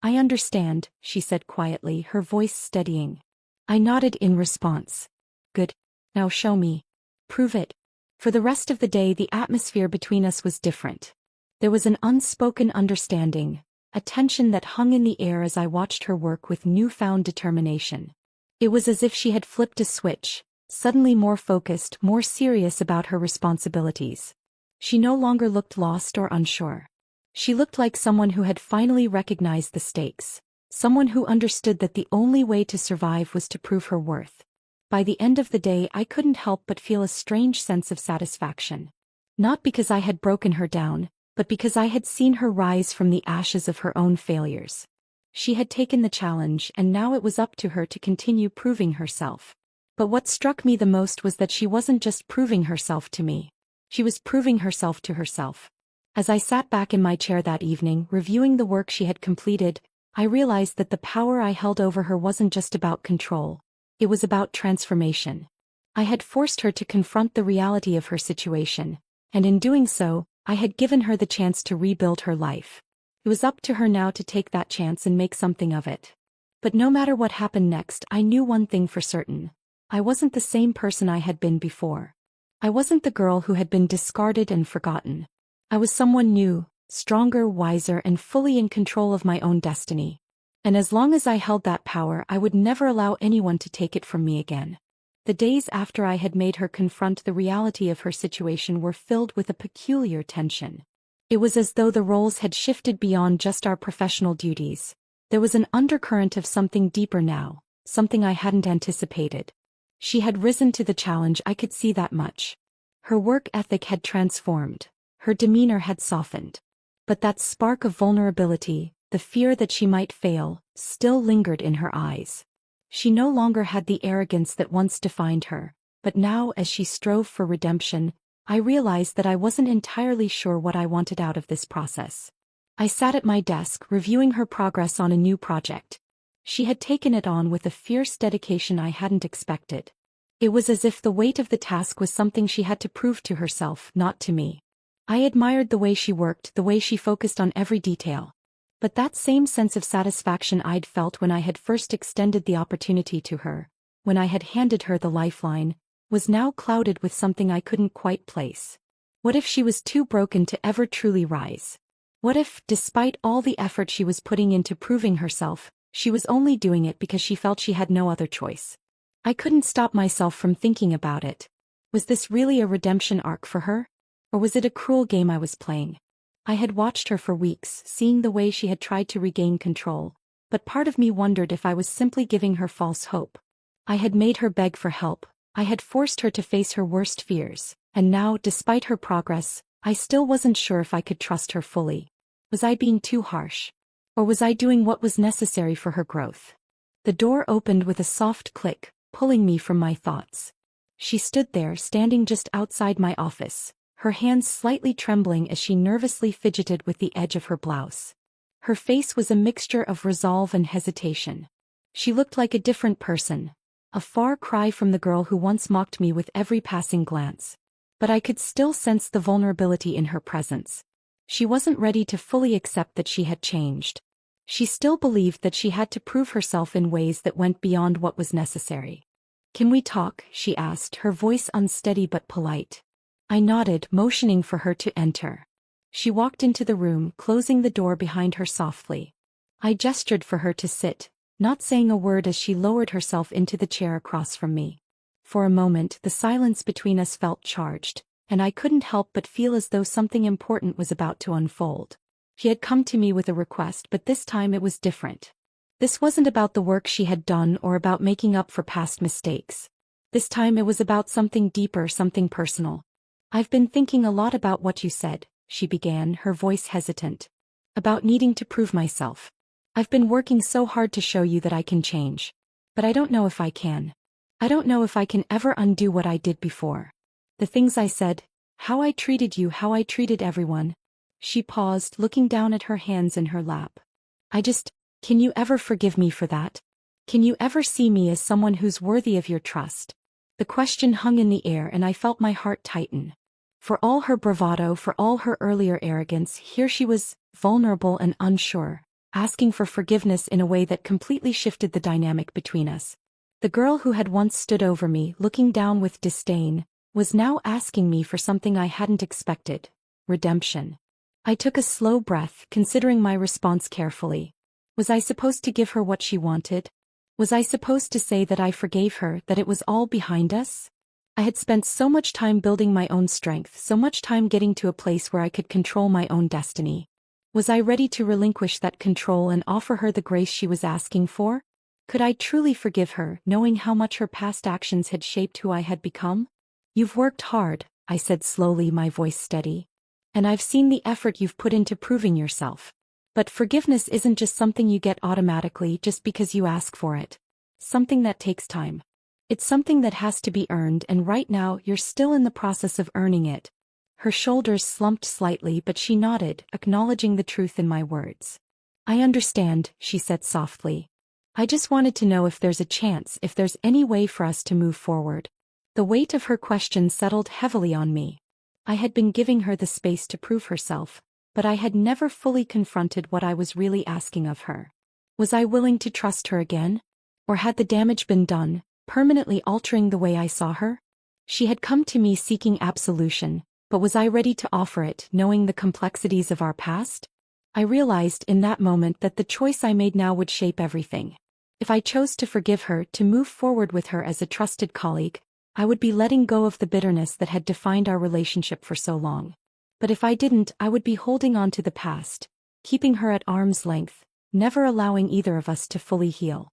I understand, she said quietly, her voice steadying. I nodded in response. Good. Now show me. Prove it. For the rest of the day the atmosphere between us was different. There was an unspoken understanding, a tension that hung in the air as I watched her work with newfound determination. It was as if she had flipped a switch, suddenly more focused, more serious about her responsibilities. She no longer looked lost or unsure. She looked like someone who had finally recognized the stakes, someone who understood that the only way to survive was to prove her worth. By the end of the day I couldn't help but feel a strange sense of satisfaction. Not because I had broken her down, but because I had seen her rise from the ashes of her own failures. She had taken the challenge and now it was up to her to continue proving herself. But what struck me the most was that she wasn't just proving herself to me. She was proving herself to herself. As I sat back in my chair that evening, reviewing the work she had completed, I realized that the power I held over her wasn't just about control. It was about transformation. I had forced her to confront the reality of her situation, and in doing so, I had given her the chance to rebuild her life. It was up to her now to take that chance and make something of it. But no matter what happened next, I knew one thing for certain. I wasn't the same person I had been before. I wasn't the girl who had been discarded and forgotten. I was someone new, stronger, wiser, and fully in control of my own destiny. And as long as I held that power, I would never allow anyone to take it from me again. The days after I had made her confront the reality of her situation were filled with a peculiar tension. It was as though the roles had shifted beyond just our professional duties. There was an undercurrent of something deeper now, something I hadn't anticipated. She had risen to the challenge, I could see that much. Her work ethic had transformed. Her demeanor had softened. But that spark of vulnerability, the fear that she might fail, still lingered in her eyes. She no longer had the arrogance that once defined her, but now as she strove for redemption, I realized that I wasn't entirely sure what I wanted out of this process. I sat at my desk reviewing her progress on a new project. She had taken it on with a fierce dedication I hadn't expected. It was as if the weight of the task was something she had to prove to herself, not to me. I admired the way she worked, the way she focused on every detail. But that same sense of satisfaction I'd felt when I had first extended the opportunity to her, when I had handed her the lifeline, was now clouded with something I couldn't quite place. What if she was too broken to ever truly rise? What if, despite all the effort she was putting into proving herself, she was only doing it because she felt she had no other choice? I couldn't stop myself from thinking about it. Was this really a redemption arc for her? Or was it a cruel game I was playing? I had watched her for weeks, seeing the way she had tried to regain control, but part of me wondered if I was simply giving her false hope. I had made her beg for help, I had forced her to face her worst fears, and now, despite her progress, I still wasn't sure if I could trust her fully. Was I being too harsh? Or was I doing what was necessary for her growth? The door opened with a soft click, pulling me from my thoughts. She stood there, standing just outside my office, her hands slightly trembling as she nervously fidgeted with the edge of her blouse. Her face was a mixture of resolve and hesitation. She looked like a different person, a far cry from the girl who once mocked me with every passing glance. But I could still sense the vulnerability in her presence. She wasn't ready to fully accept that she had changed. She still believed that she had to prove herself in ways that went beyond what was necessary. "Can we talk?" she asked, her voice unsteady but polite. I nodded, motioning for her to enter. She walked into the room, closing the door behind her softly. I gestured for her to sit, not saying a word as she lowered herself into the chair across from me. For a moment, the silence between us felt charged, and I couldn't help but feel as though something important was about to unfold. She had come to me with a request, but this time it was different. This wasn't about the work she had done or about making up for past mistakes. This time it was about something deeper, something personal. "I've been thinking a lot about what you said," she began, her voice hesitant. "About needing to prove myself. I've been working so hard to show you that I can change. But I don't know if I can. I don't know if I can ever undo what I did before. The things I said, how I treated you, how I treated everyone." She paused, looking down at her hands in her lap. Can you ever forgive me for that? Can you ever see me as someone who's worthy of your trust?" The question hung in the air and I felt my heart tighten. For all her bravado, for all her earlier arrogance, here she was, vulnerable and unsure, asking for forgiveness in a way that completely shifted the dynamic between us. The girl who had once stood over me, looking down with disdain, was now asking me for something I hadn't expected: redemption. I took a slow breath, considering my response carefully. Was I supposed to give her what she wanted? Was I supposed to say that I forgave her, that it was all behind us? I had spent so much time building my own strength, so much time getting to a place where I could control my own destiny. Was I ready to relinquish that control and offer her the grace she was asking for? Could I truly forgive her, knowing how much her past actions had shaped who I had become? "You've worked hard," I said slowly, my voice steady. "And I've seen the effort you've put into proving yourself. But forgiveness isn't just something you get automatically just because you ask for it. Something that takes time. It's something that has to be earned, and right now you're still in the process of earning it." Her shoulders slumped slightly, but she nodded, acknowledging the truth in my words. "I understand," she said softly. "I just wanted to know if there's a chance, if there's any way for us to move forward." The weight of her question settled heavily on me. I had been giving her the space to prove herself, but I had never fully confronted what I was really asking of her. Was I willing to trust her again? Or had the damage been done, permanently altering the way I saw her? She had come to me seeking absolution, but was I ready to offer it, knowing the complexities of our past? I realized in that moment that the choice I made now would shape everything. If I chose to forgive her, to move forward with her as a trusted colleague, I would be letting go of the bitterness that had defined our relationship for so long. But if I didn't, I would be holding on to the past, keeping her at arm's length, never allowing either of us to fully heal.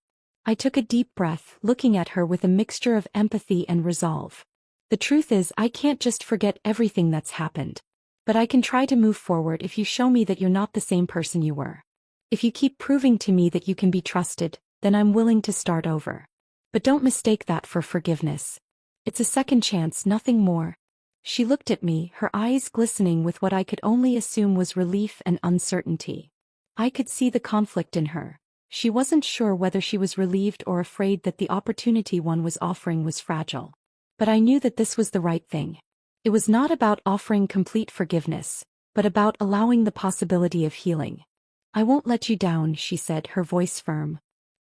I took a deep breath, looking at her with a mixture of empathy and resolve. The truth is, I can't just forget everything that's happened. But I can try to move forward if you show me that you're not the same person you were. If you keep proving to me that you can be trusted, then I'm willing to start over. But don't mistake that for forgiveness. It's a second chance, nothing more. She looked at me, her eyes glistening with what I could only assume was relief and uncertainty. I could see the conflict in her. She wasn't sure whether she was relieved or afraid that the opportunity one was offering was fragile. But I knew that this was the right thing. It was not about offering complete forgiveness, but about allowing the possibility of healing. I won't let you down, she said, her voice firm.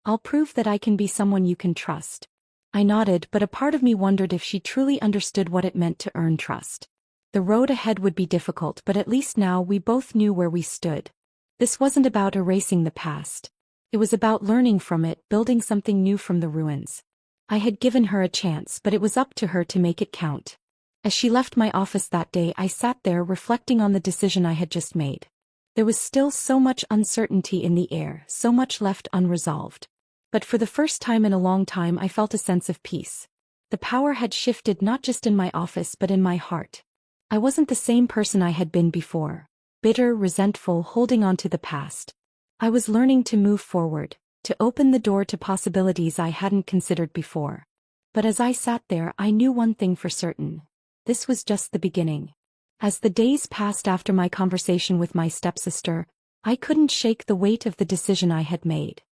I'll prove that I can be someone you can trust. I nodded, but a part of me wondered if she truly understood what it meant to earn trust. The road ahead would be difficult, but at least now we both knew where we stood. This wasn't about erasing the past. It was about learning from it, building something new from the ruins. I had given her a chance, but it was up to her to make it count. As she left my office that day, I sat there reflecting on the decision I had just made. There was still so much uncertainty in the air, so much left unresolved. But for the first time in a long time I felt a sense of peace. The power had shifted not just in my office but in my heart. I wasn't the same person I had been before, bitter, resentful, holding on to the past. I was learning to move forward, to open the door to possibilities I hadn't considered before. But as I sat there, I knew one thing for certain. This was just the beginning. As the days passed after my conversation with my stepsister, I couldn't shake the weight of the decision I had made.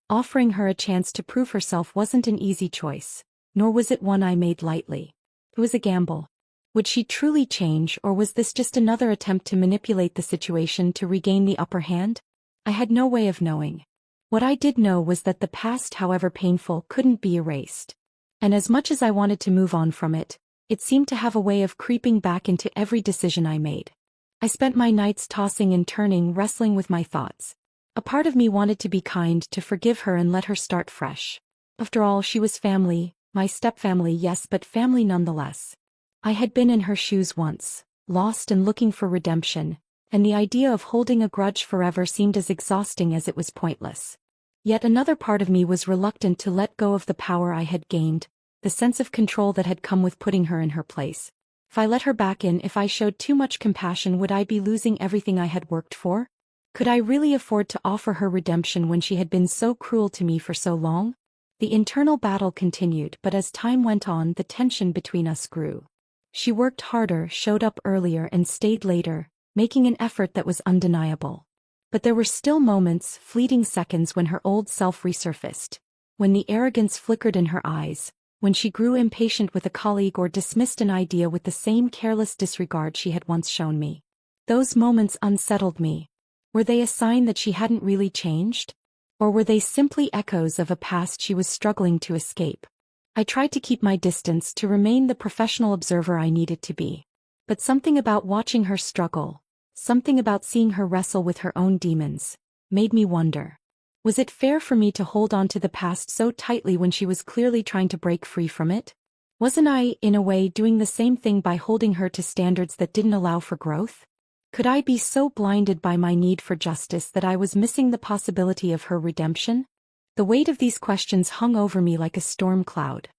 Offering her a chance to prove herself wasn't an easy choice, nor was it one I made lightly. It was a gamble. Would she truly change, or was this just another attempt to manipulate the situation to regain the upper hand? I had no way of knowing. What I did know was that the past, however painful, couldn't be erased. And as much as I wanted to move on from it, it seemed to have a way of creeping back into every decision I made. I spent my nights tossing and turning, wrestling with my thoughts. A part of me wanted to be kind, to forgive her and let her start fresh. After all, she was family, my stepfamily, yes, but family nonetheless. I had been in her shoes once, lost and looking for redemption, and the idea of holding a grudge forever seemed as exhausting as it was pointless. Yet another part of me was reluctant to let go of the power I had gained, the sense of control that had come with putting her in her place. If I let her back in, if I showed too much compassion, would I be losing everything I had worked for? Could I really afford to offer her redemption when she had been so cruel to me for so long? The internal battle continued, but as time went on, the tension between us grew. She worked harder, showed up earlier, and stayed later, making an effort that was undeniable. But there were still moments, fleeting seconds, when her old self resurfaced. When the arrogance flickered in her eyes, when she grew impatient with a colleague or dismissed an idea with the same careless disregard she had once shown me. Those moments unsettled me. Were they a sign that she hadn't really changed? Or were they simply echoes of a past she was struggling to escape? I tried to keep my distance, to remain the professional observer I needed to be. But something about watching her struggle, something about seeing her wrestle with her own demons, made me wonder. Was it fair for me to hold on to the past so tightly when she was clearly trying to break free from it? Wasn't I, in a way, doing the same thing by holding her to standards that didn't allow for growth? Could I be so blinded by my need for justice that I was missing the possibility of her redemption? The weight of these questions hung over me like a storm cloud.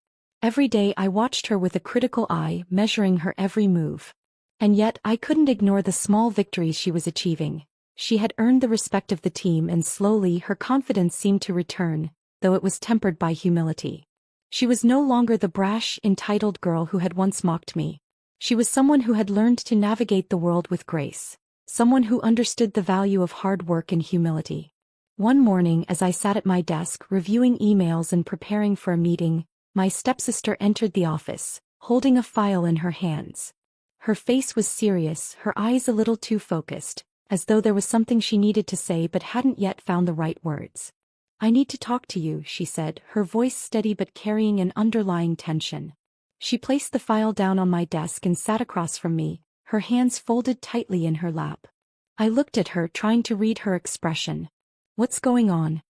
Every day I watched her with a critical eye, measuring her every move. And yet I couldn't ignore the small victories she was achieving. She had earned the respect of the team, and slowly her confidence seemed to return, though it was tempered by humility. She was no longer the brash, entitled girl who had once mocked me. She was someone who had learned to navigate the world with grace, someone who understood the value of hard work and humility. One morning, as I sat at my desk reviewing emails and preparing for a meeting, my stepsister entered the office, holding a file in her hands. Her face was serious, her eyes a little too focused, as though there was something she needed to say but hadn't yet found the right words. "I need to talk to you," she said, her voice steady but carrying an underlying tension. She placed the file down on my desk and sat across from me, her hands folded tightly in her lap. I looked at her, trying to read her expression. "What's going on?"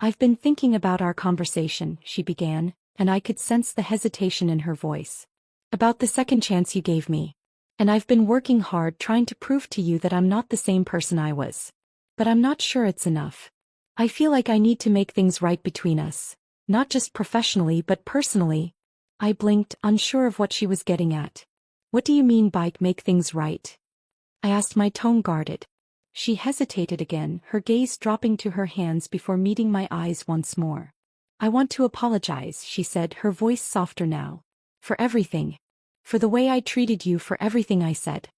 "I've been thinking about our conversation," she began, and I could sense the hesitation in her voice. "About the second chance you gave me. And I've been working hard trying to prove to you that I'm not the same person I was. But I'm not sure it's enough. I feel like I need to make things right between us. Not just professionally but personally." I blinked, unsure of what she was getting at. "What do you mean by make things right?" I asked, my tone guarded. She hesitated again, her gaze dropping to her hands before meeting my eyes once more. "I want to apologize," she said, her voice softer now. "For everything. For the way I treated you, for everything I said.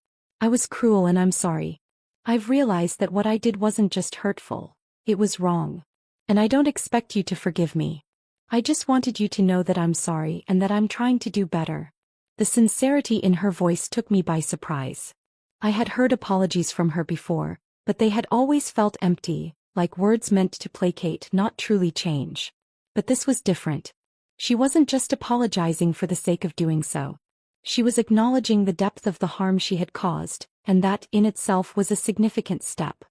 I was cruel and I'm sorry. I've realized that what I did wasn't just hurtful, it was wrong. And I don't expect you to forgive me. I just wanted you to know that I'm sorry and that I'm trying to do better." The sincerity in her voice took me by surprise. I had heard apologies from her before, but they had always felt empty, like words meant to placate, not truly change. But this was different. She wasn't just apologizing for the sake of doing so. She was acknowledging the depth of the harm she had caused, and that in itself was a significant step.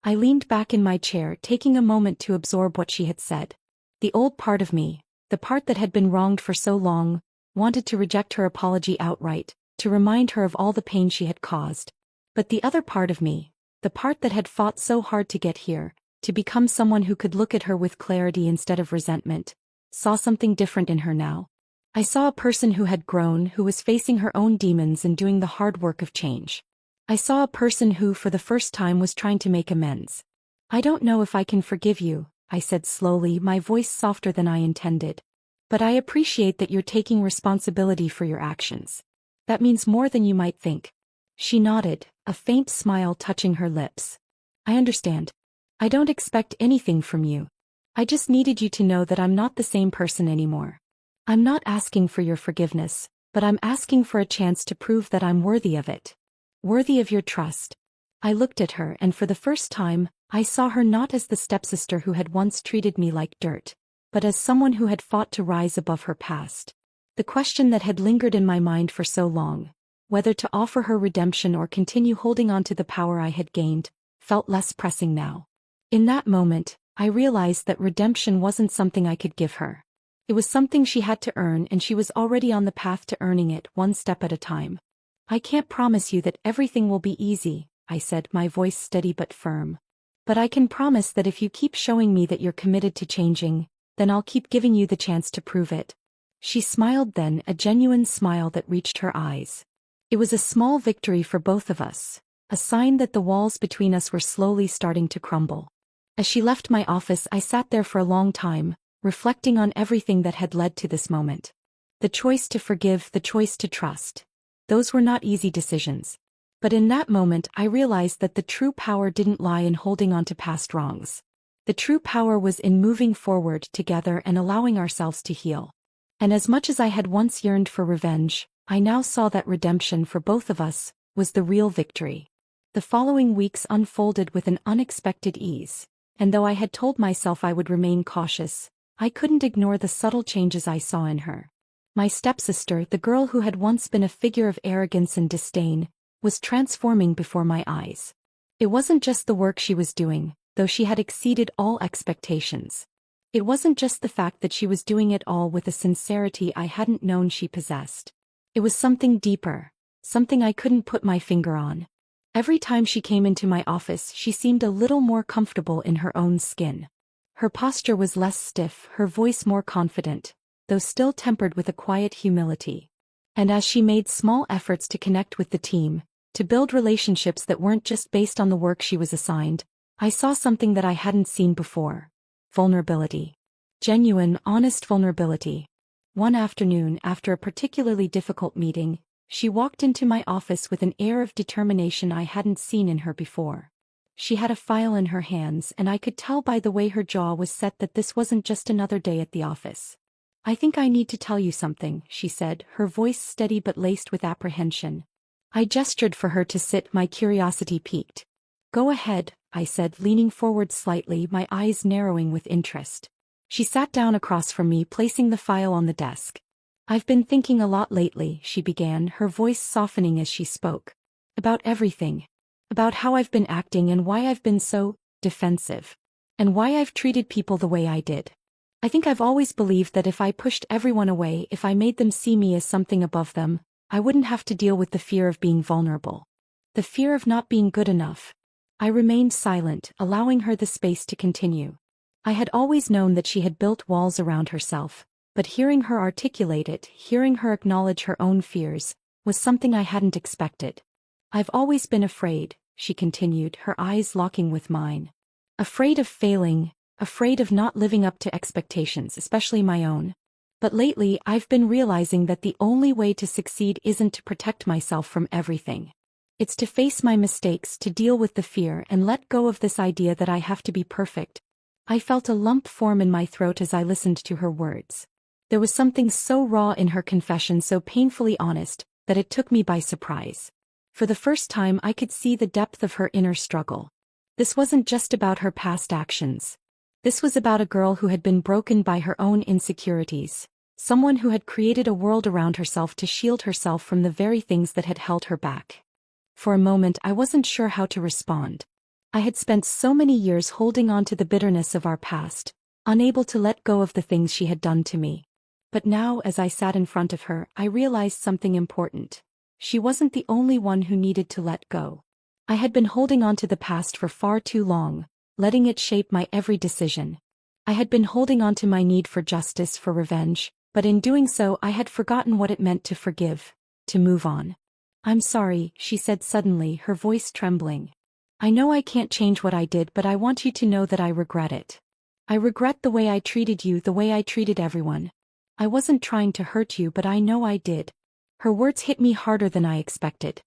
I leaned back in my chair, taking a moment to absorb what she had said. The old part of me, the part that had been wronged for so long, wanted to reject her apology outright, to remind her of all the pain she had caused. But the other part of me, the part that had fought so hard to get here, to become someone who could look at her with clarity instead of resentment, saw something different in her now. I saw a person who had grown, who was facing her own demons and doing the hard work of change. I saw a person who, for the first time, was trying to make amends. "I don't know if I can forgive you," I said slowly, my voice softer than I intended. "But I appreciate that you're taking responsibility for your actions. That means more than you might think." She nodded, a faint smile touching her lips. "I understand. I don't expect anything from you. I just needed you to know that I'm not the same person anymore. I'm not asking for your forgiveness, but I'm asking for a chance to prove that I'm worthy of it. Worthy of your trust." I looked at her, and for the first time, I saw her not as the stepsister who had once treated me like dirt, but as someone who had fought to rise above her past. The question that had lingered in my mind for so long, whether to offer her redemption or continue holding on to the power I had gained, felt less pressing now. In that moment, I realized that redemption wasn't something I could give her. It was something she had to earn, and she was already on the path to earning it, one step at a time. "I can't promise you that everything will be easy," I said, my voice steady but firm. "But I can promise that if you keep showing me that you're committed to changing, then I'll keep giving you the chance to prove it." She smiled then, a genuine smile that reached her eyes. It was a small victory for both of us, a sign that the walls between us were slowly starting to crumble. As she left my office, I sat there for a long time, reflecting on everything that had led to this moment. The choice to forgive, the choice to trust. Those were not easy decisions. But in that moment, I realized that the true power didn't lie in holding on to past wrongs. The true power was in moving forward together and allowing ourselves to heal. And as much as I had once yearned for revenge, I now saw that redemption for both of us was the real victory. The following weeks unfolded with an unexpected ease, and though I had told myself I would remain cautious, I couldn't ignore the subtle changes I saw in her. My stepsister, the girl who had once been a figure of arrogance and disdain, was transforming before my eyes. It wasn't just the work she was doing, though she had exceeded all expectations. It wasn't just the fact that she was doing it all with a sincerity I hadn't known she possessed. It was something deeper, something I couldn't put my finger on. Every time she came into my office, she seemed a little more comfortable in her own skin. Her posture was less stiff, her voice more confident, though still tempered with a quiet humility. And as she made small efforts to connect with the team, to build relationships that weren't just based on the work she was assigned, I saw something that I hadn't seen before. Vulnerability. Genuine, honest vulnerability. One afternoon, after a particularly difficult meeting, she walked into my office with an air of determination I hadn't seen in her before. She had a file in her hands, and I could tell by the way her jaw was set that this wasn't just another day at the office. "I think I need to tell you something," she said, her voice steady but laced with apprehension. I gestured for her to sit, my curiosity piqued. "Go ahead," I said, leaning forward slightly, my eyes narrowing with interest. She sat down across from me, placing the file on the desk. I've been thinking a lot lately, she began, her voice softening as she spoke. About everything. About how I've been acting and why I've been so defensive. And why I've treated people the way I did. I think I've always believed that if I pushed everyone away, if I made them see me as something above them, I wouldn't have to deal with the fear of being vulnerable. The fear of not being good enough. I remained silent, allowing her the space to continue. I had always known that she had built walls around herself, but hearing her articulate it, hearing her acknowledge her own fears, was something I hadn't expected. I've always been afraid, she continued, her eyes locking with mine. Afraid of failing, afraid of not living up to expectations, especially my own. But lately I've been realizing that the only way to succeed isn't to protect myself from everything. It's to face my mistakes, to deal with the fear and let go of this idea that I have to be perfect. I felt a lump form in my throat as I listened to her words. There was something so raw in her confession, so painfully honest, that it took me by surprise. For the first time I could see the depth of her inner struggle. This wasn't just about her past actions. This was about a girl who had been broken by her own insecurities, someone who had created a world around herself to shield herself from the very things that had held her back. For a moment I wasn't sure how to respond. I had spent so many years holding on to the bitterness of our past, unable to let go of the things she had done to me. But now, as I sat in front of her, I realized something important. She wasn't the only one who needed to let go. I had been holding on to the past for far too long, letting it shape my every decision. I had been holding on to my need for justice, for revenge, but in doing so I had forgotten what it meant to forgive, to move on. I'm sorry, she said suddenly, her voice trembling. I know I can't change what I did, but I want you to know that I regret it. I regret the way I treated you, the way I treated everyone. I wasn't trying to hurt you, but I know I did. Her words hit me harder than I expected.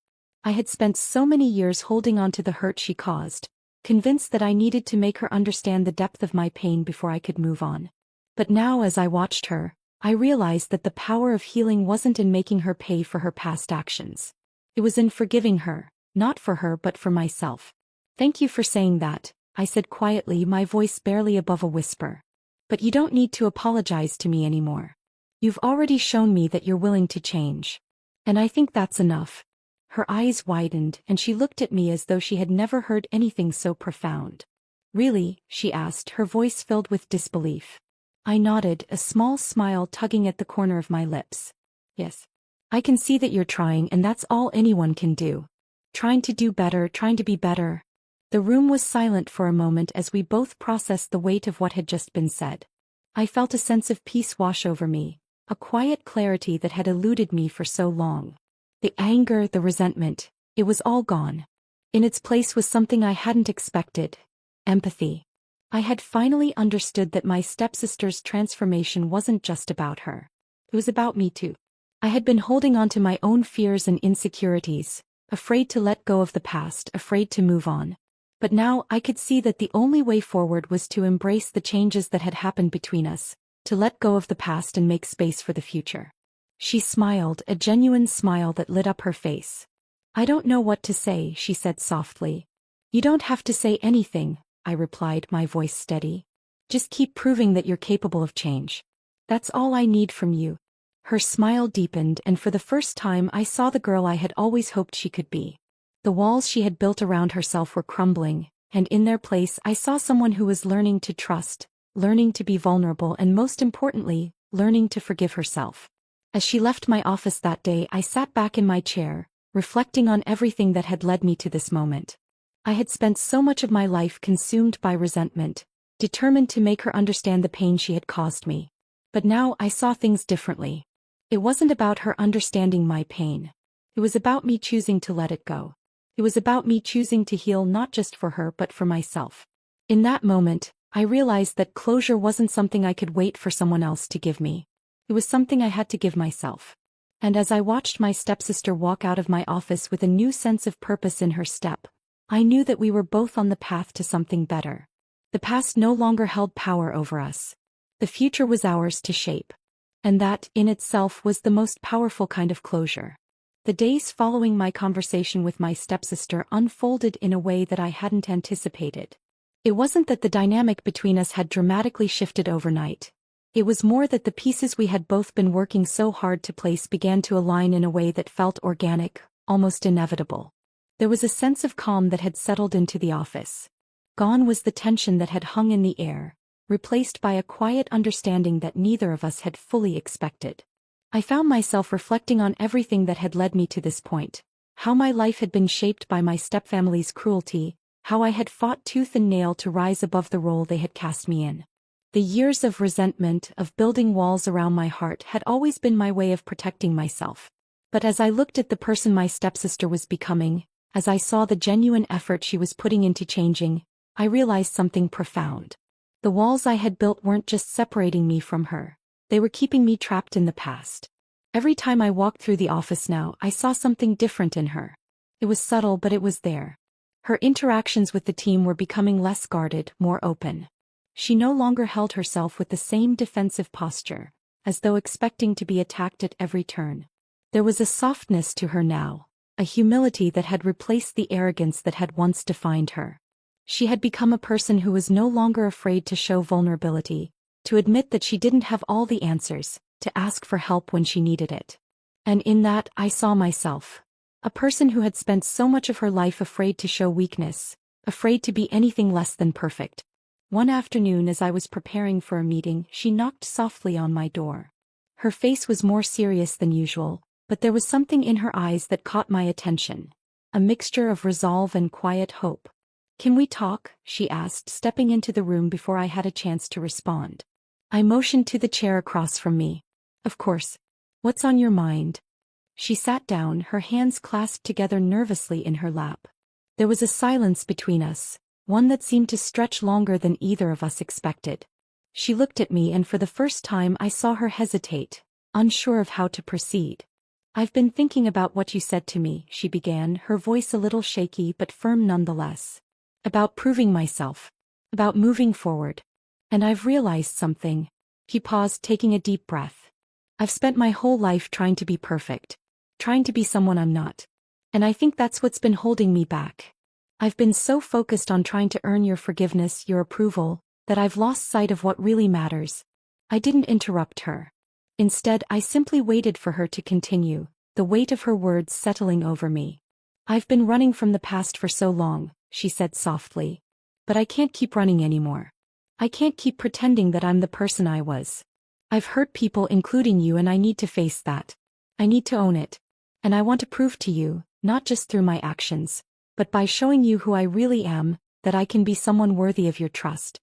I had spent so many years holding on to the hurt she caused, convinced that I needed to make her understand the depth of my pain before I could move on. But now, as I watched her, I realized that the power of healing wasn't in making her pay for her past actions. It was in forgiving her, not for her but for myself. Thank you for saying that, I said quietly, my voice barely above a whisper. But you don't need to apologize to me anymore. You've already shown me that you're willing to change. And I think that's enough. Her eyes widened, and she looked at me as though she had never heard anything so profound. Really? She asked, her voice filled with disbelief. I nodded, a small smile tugging at the corner of my lips. Yes. I can see that you're trying, and that's all anyone can do. Trying to do better, trying to be better. The room was silent for a moment as we both processed the weight of what had just been said. I felt a sense of peace wash over me, a quiet clarity that had eluded me for so long. The anger, the resentment, it was all gone. In its place was something I hadn't expected: empathy. I had finally understood that my stepsister's transformation wasn't just about her. It was about me too. I had been holding on to my own fears and insecurities, afraid to let go of the past, afraid to move on. But now I could see that the only way forward was to embrace the changes that had happened between us, to let go of the past and make space for the future. She smiled, a genuine smile that lit up her face. I don't know what to say, she said softly. You don't have to say anything, I replied, my voice steady. Just keep proving that you're capable of change. That's all I need from you. Her smile deepened, and for the first time I saw the girl I had always hoped she could be. The walls she had built around herself were crumbling, and in their place I saw someone who was learning to trust, learning to be vulnerable, and most importantly, learning to forgive herself. As she left my office that day, I sat back in my chair, reflecting on everything that had led me to this moment. I had spent so much of my life consumed by resentment, determined to make her understand the pain she had caused me. But now I saw things differently. It wasn't about her understanding my pain. It was about me choosing to let it go. It was about me choosing to heal, not just for her but for myself. In that moment, I realized that closure wasn't something I could wait for someone else to give me. It was something I had to give myself. And as I watched my stepsister walk out of my office with a new sense of purpose in her step, I knew that we were both on the path to something better. The past no longer held power over us. The future was ours to shape. And that, in itself, was the most powerful kind of closure. The days following my conversation with my stepsister unfolded in a way that I hadn't anticipated. It wasn't that the dynamic between us had dramatically shifted overnight. It was more that the pieces we had both been working so hard to place began to align in a way that felt organic, almost inevitable. There was a sense of calm that had settled into the office. Gone was the tension that had hung in the air, replaced by a quiet understanding that neither of us had fully expected. I found myself reflecting on everything that had led me to this point. How my life had been shaped by my stepfamily's cruelty, how I had fought tooth and nail to rise above the role they had cast me in. The years of resentment, of building walls around my heart, had always been my way of protecting myself. But as I looked at the person my stepsister was becoming, as I saw the genuine effort she was putting into changing, I realized something profound. The walls I had built weren't just separating me from her. They were keeping me trapped in the past. Every time I walked through the office now, I saw something different in her. It was subtle, but it was there. Her interactions with the team were becoming less guarded, more open. She no longer held herself with the same defensive posture, as though expecting to be attacked at every turn. There was a softness to her now, a humility that had replaced the arrogance that had once defined her. She had become a person who was no longer afraid to show vulnerability, to admit that she didn't have all the answers, to ask for help when she needed it. And in that, I saw myself. A person who had spent so much of her life afraid to show weakness, afraid to be anything less than perfect. One afternoon as I was preparing for a meeting, she knocked softly on my door. Her face was more serious than usual, but there was something in her eyes that caught my attention. A mixture of resolve and quiet hope. "Can we talk?" she asked, stepping into the room before I had a chance to respond. I motioned to the chair across from me. "Of course. What's on your mind?" She sat down, her hands clasped together nervously in her lap. There was a silence between us, one that seemed to stretch longer than either of us expected. She looked at me, and for the first time I saw her hesitate, unsure of how to proceed. "I've been thinking about what you said to me," she began, her voice a little shaky but firm nonetheless. "About proving myself. About moving forward. And I've realized something." He paused, taking a deep breath. "I've spent my whole life trying to be perfect. Trying to be someone I'm not. And I think that's what's been holding me back. I've been so focused on trying to earn your forgiveness, your approval, that I've lost sight of what really matters." I didn't interrupt her. Instead, I simply waited for her to continue, the weight of her words settling over me. "I've been running from the past for so long," she said softly. "But I can't keep running anymore. I can't keep pretending that I'm the person I was. I've hurt people, including you, and I need to face that. I need to own it. And I want to prove to you, not just through my actions, but by showing you who I really am, that I can be someone worthy of your trust."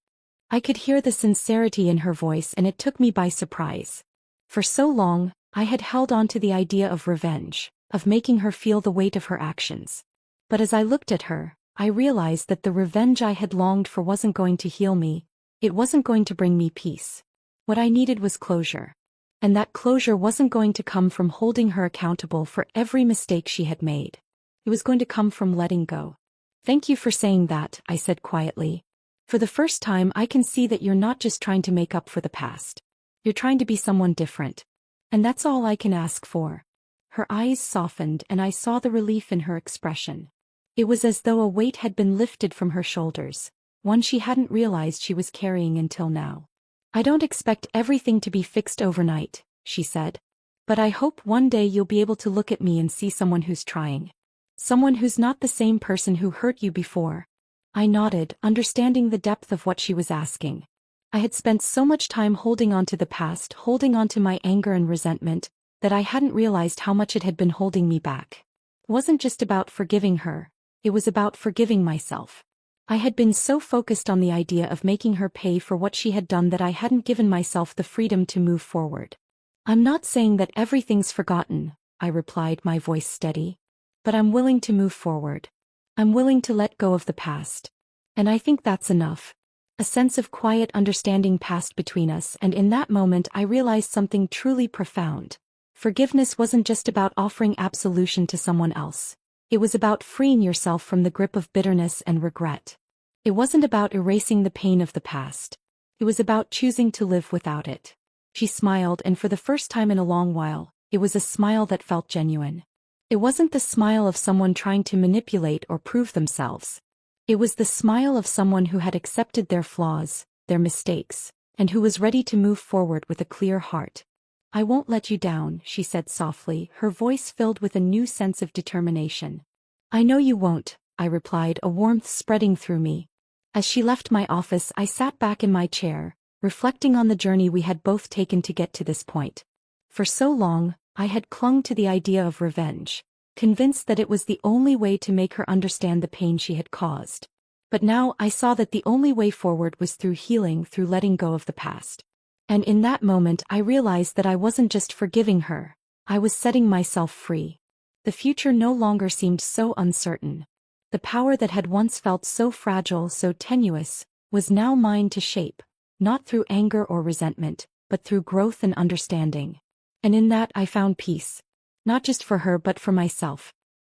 I could hear the sincerity in her voice, and it took me by surprise. For so long, I had held on to the idea of revenge, of making her feel the weight of her actions. But as I looked at her, I realized that the revenge I had longed for wasn't going to heal me. It wasn't going to bring me peace. What I needed was closure. And that closure wasn't going to come from holding her accountable for every mistake she had made. It was going to come from letting go. "Thank you for saying that," I said quietly. "For the first time, I can see that you're not just trying to make up for the past. You're trying to be someone different. And that's all I can ask for." Her eyes softened, and I saw the relief in her expression. It was as though a weight had been lifted from her shoulders, one she hadn't realized she was carrying until now. "I don't expect everything to be fixed overnight," she said. "But I hope one day you'll be able to look at me and see someone who's trying. Someone who's not the same person who hurt you before." I nodded, understanding the depth of what she was asking. I had spent so much time holding on to the past, holding on to my anger and resentment, that I hadn't realized how much it had been holding me back. It wasn't just about forgiving her, it was about forgiving myself. I had been so focused on the idea of making her pay for what she had done that I hadn't given myself the freedom to move forward. "I'm not saying that everything's forgotten," I replied, my voice steady. "But I'm willing to move forward. I'm willing to let go of the past. And I think that's enough." A sense of quiet understanding passed between us, and in that moment I realized something truly profound. Forgiveness wasn't just about offering absolution to someone else. It was about freeing yourself from the grip of bitterness and regret. It wasn't about erasing the pain of the past. It was about choosing to live without it. She smiled, and for the first time in a long while, it was a smile that felt genuine. It wasn't the smile of someone trying to manipulate or prove themselves. It was the smile of someone who had accepted their flaws, their mistakes, and who was ready to move forward with a clear heart. "I won't let you down," she said softly, her voice filled with a new sense of determination. "I know you won't," I replied, a warmth spreading through me. As she left my office, I sat back in my chair, reflecting on the journey we had both taken to get to this point. For so long, I had clung to the idea of revenge, convinced that it was the only way to make her understand the pain she had caused. But now I saw that the only way forward was through healing, through letting go of the past. And in that moment I realized that I wasn't just forgiving her, I was setting myself free. The future no longer seemed so uncertain. The power that had once felt so fragile, so tenuous, was now mine to shape, not through anger or resentment, but through growth and understanding. And in that I found peace. Not just for her but for myself.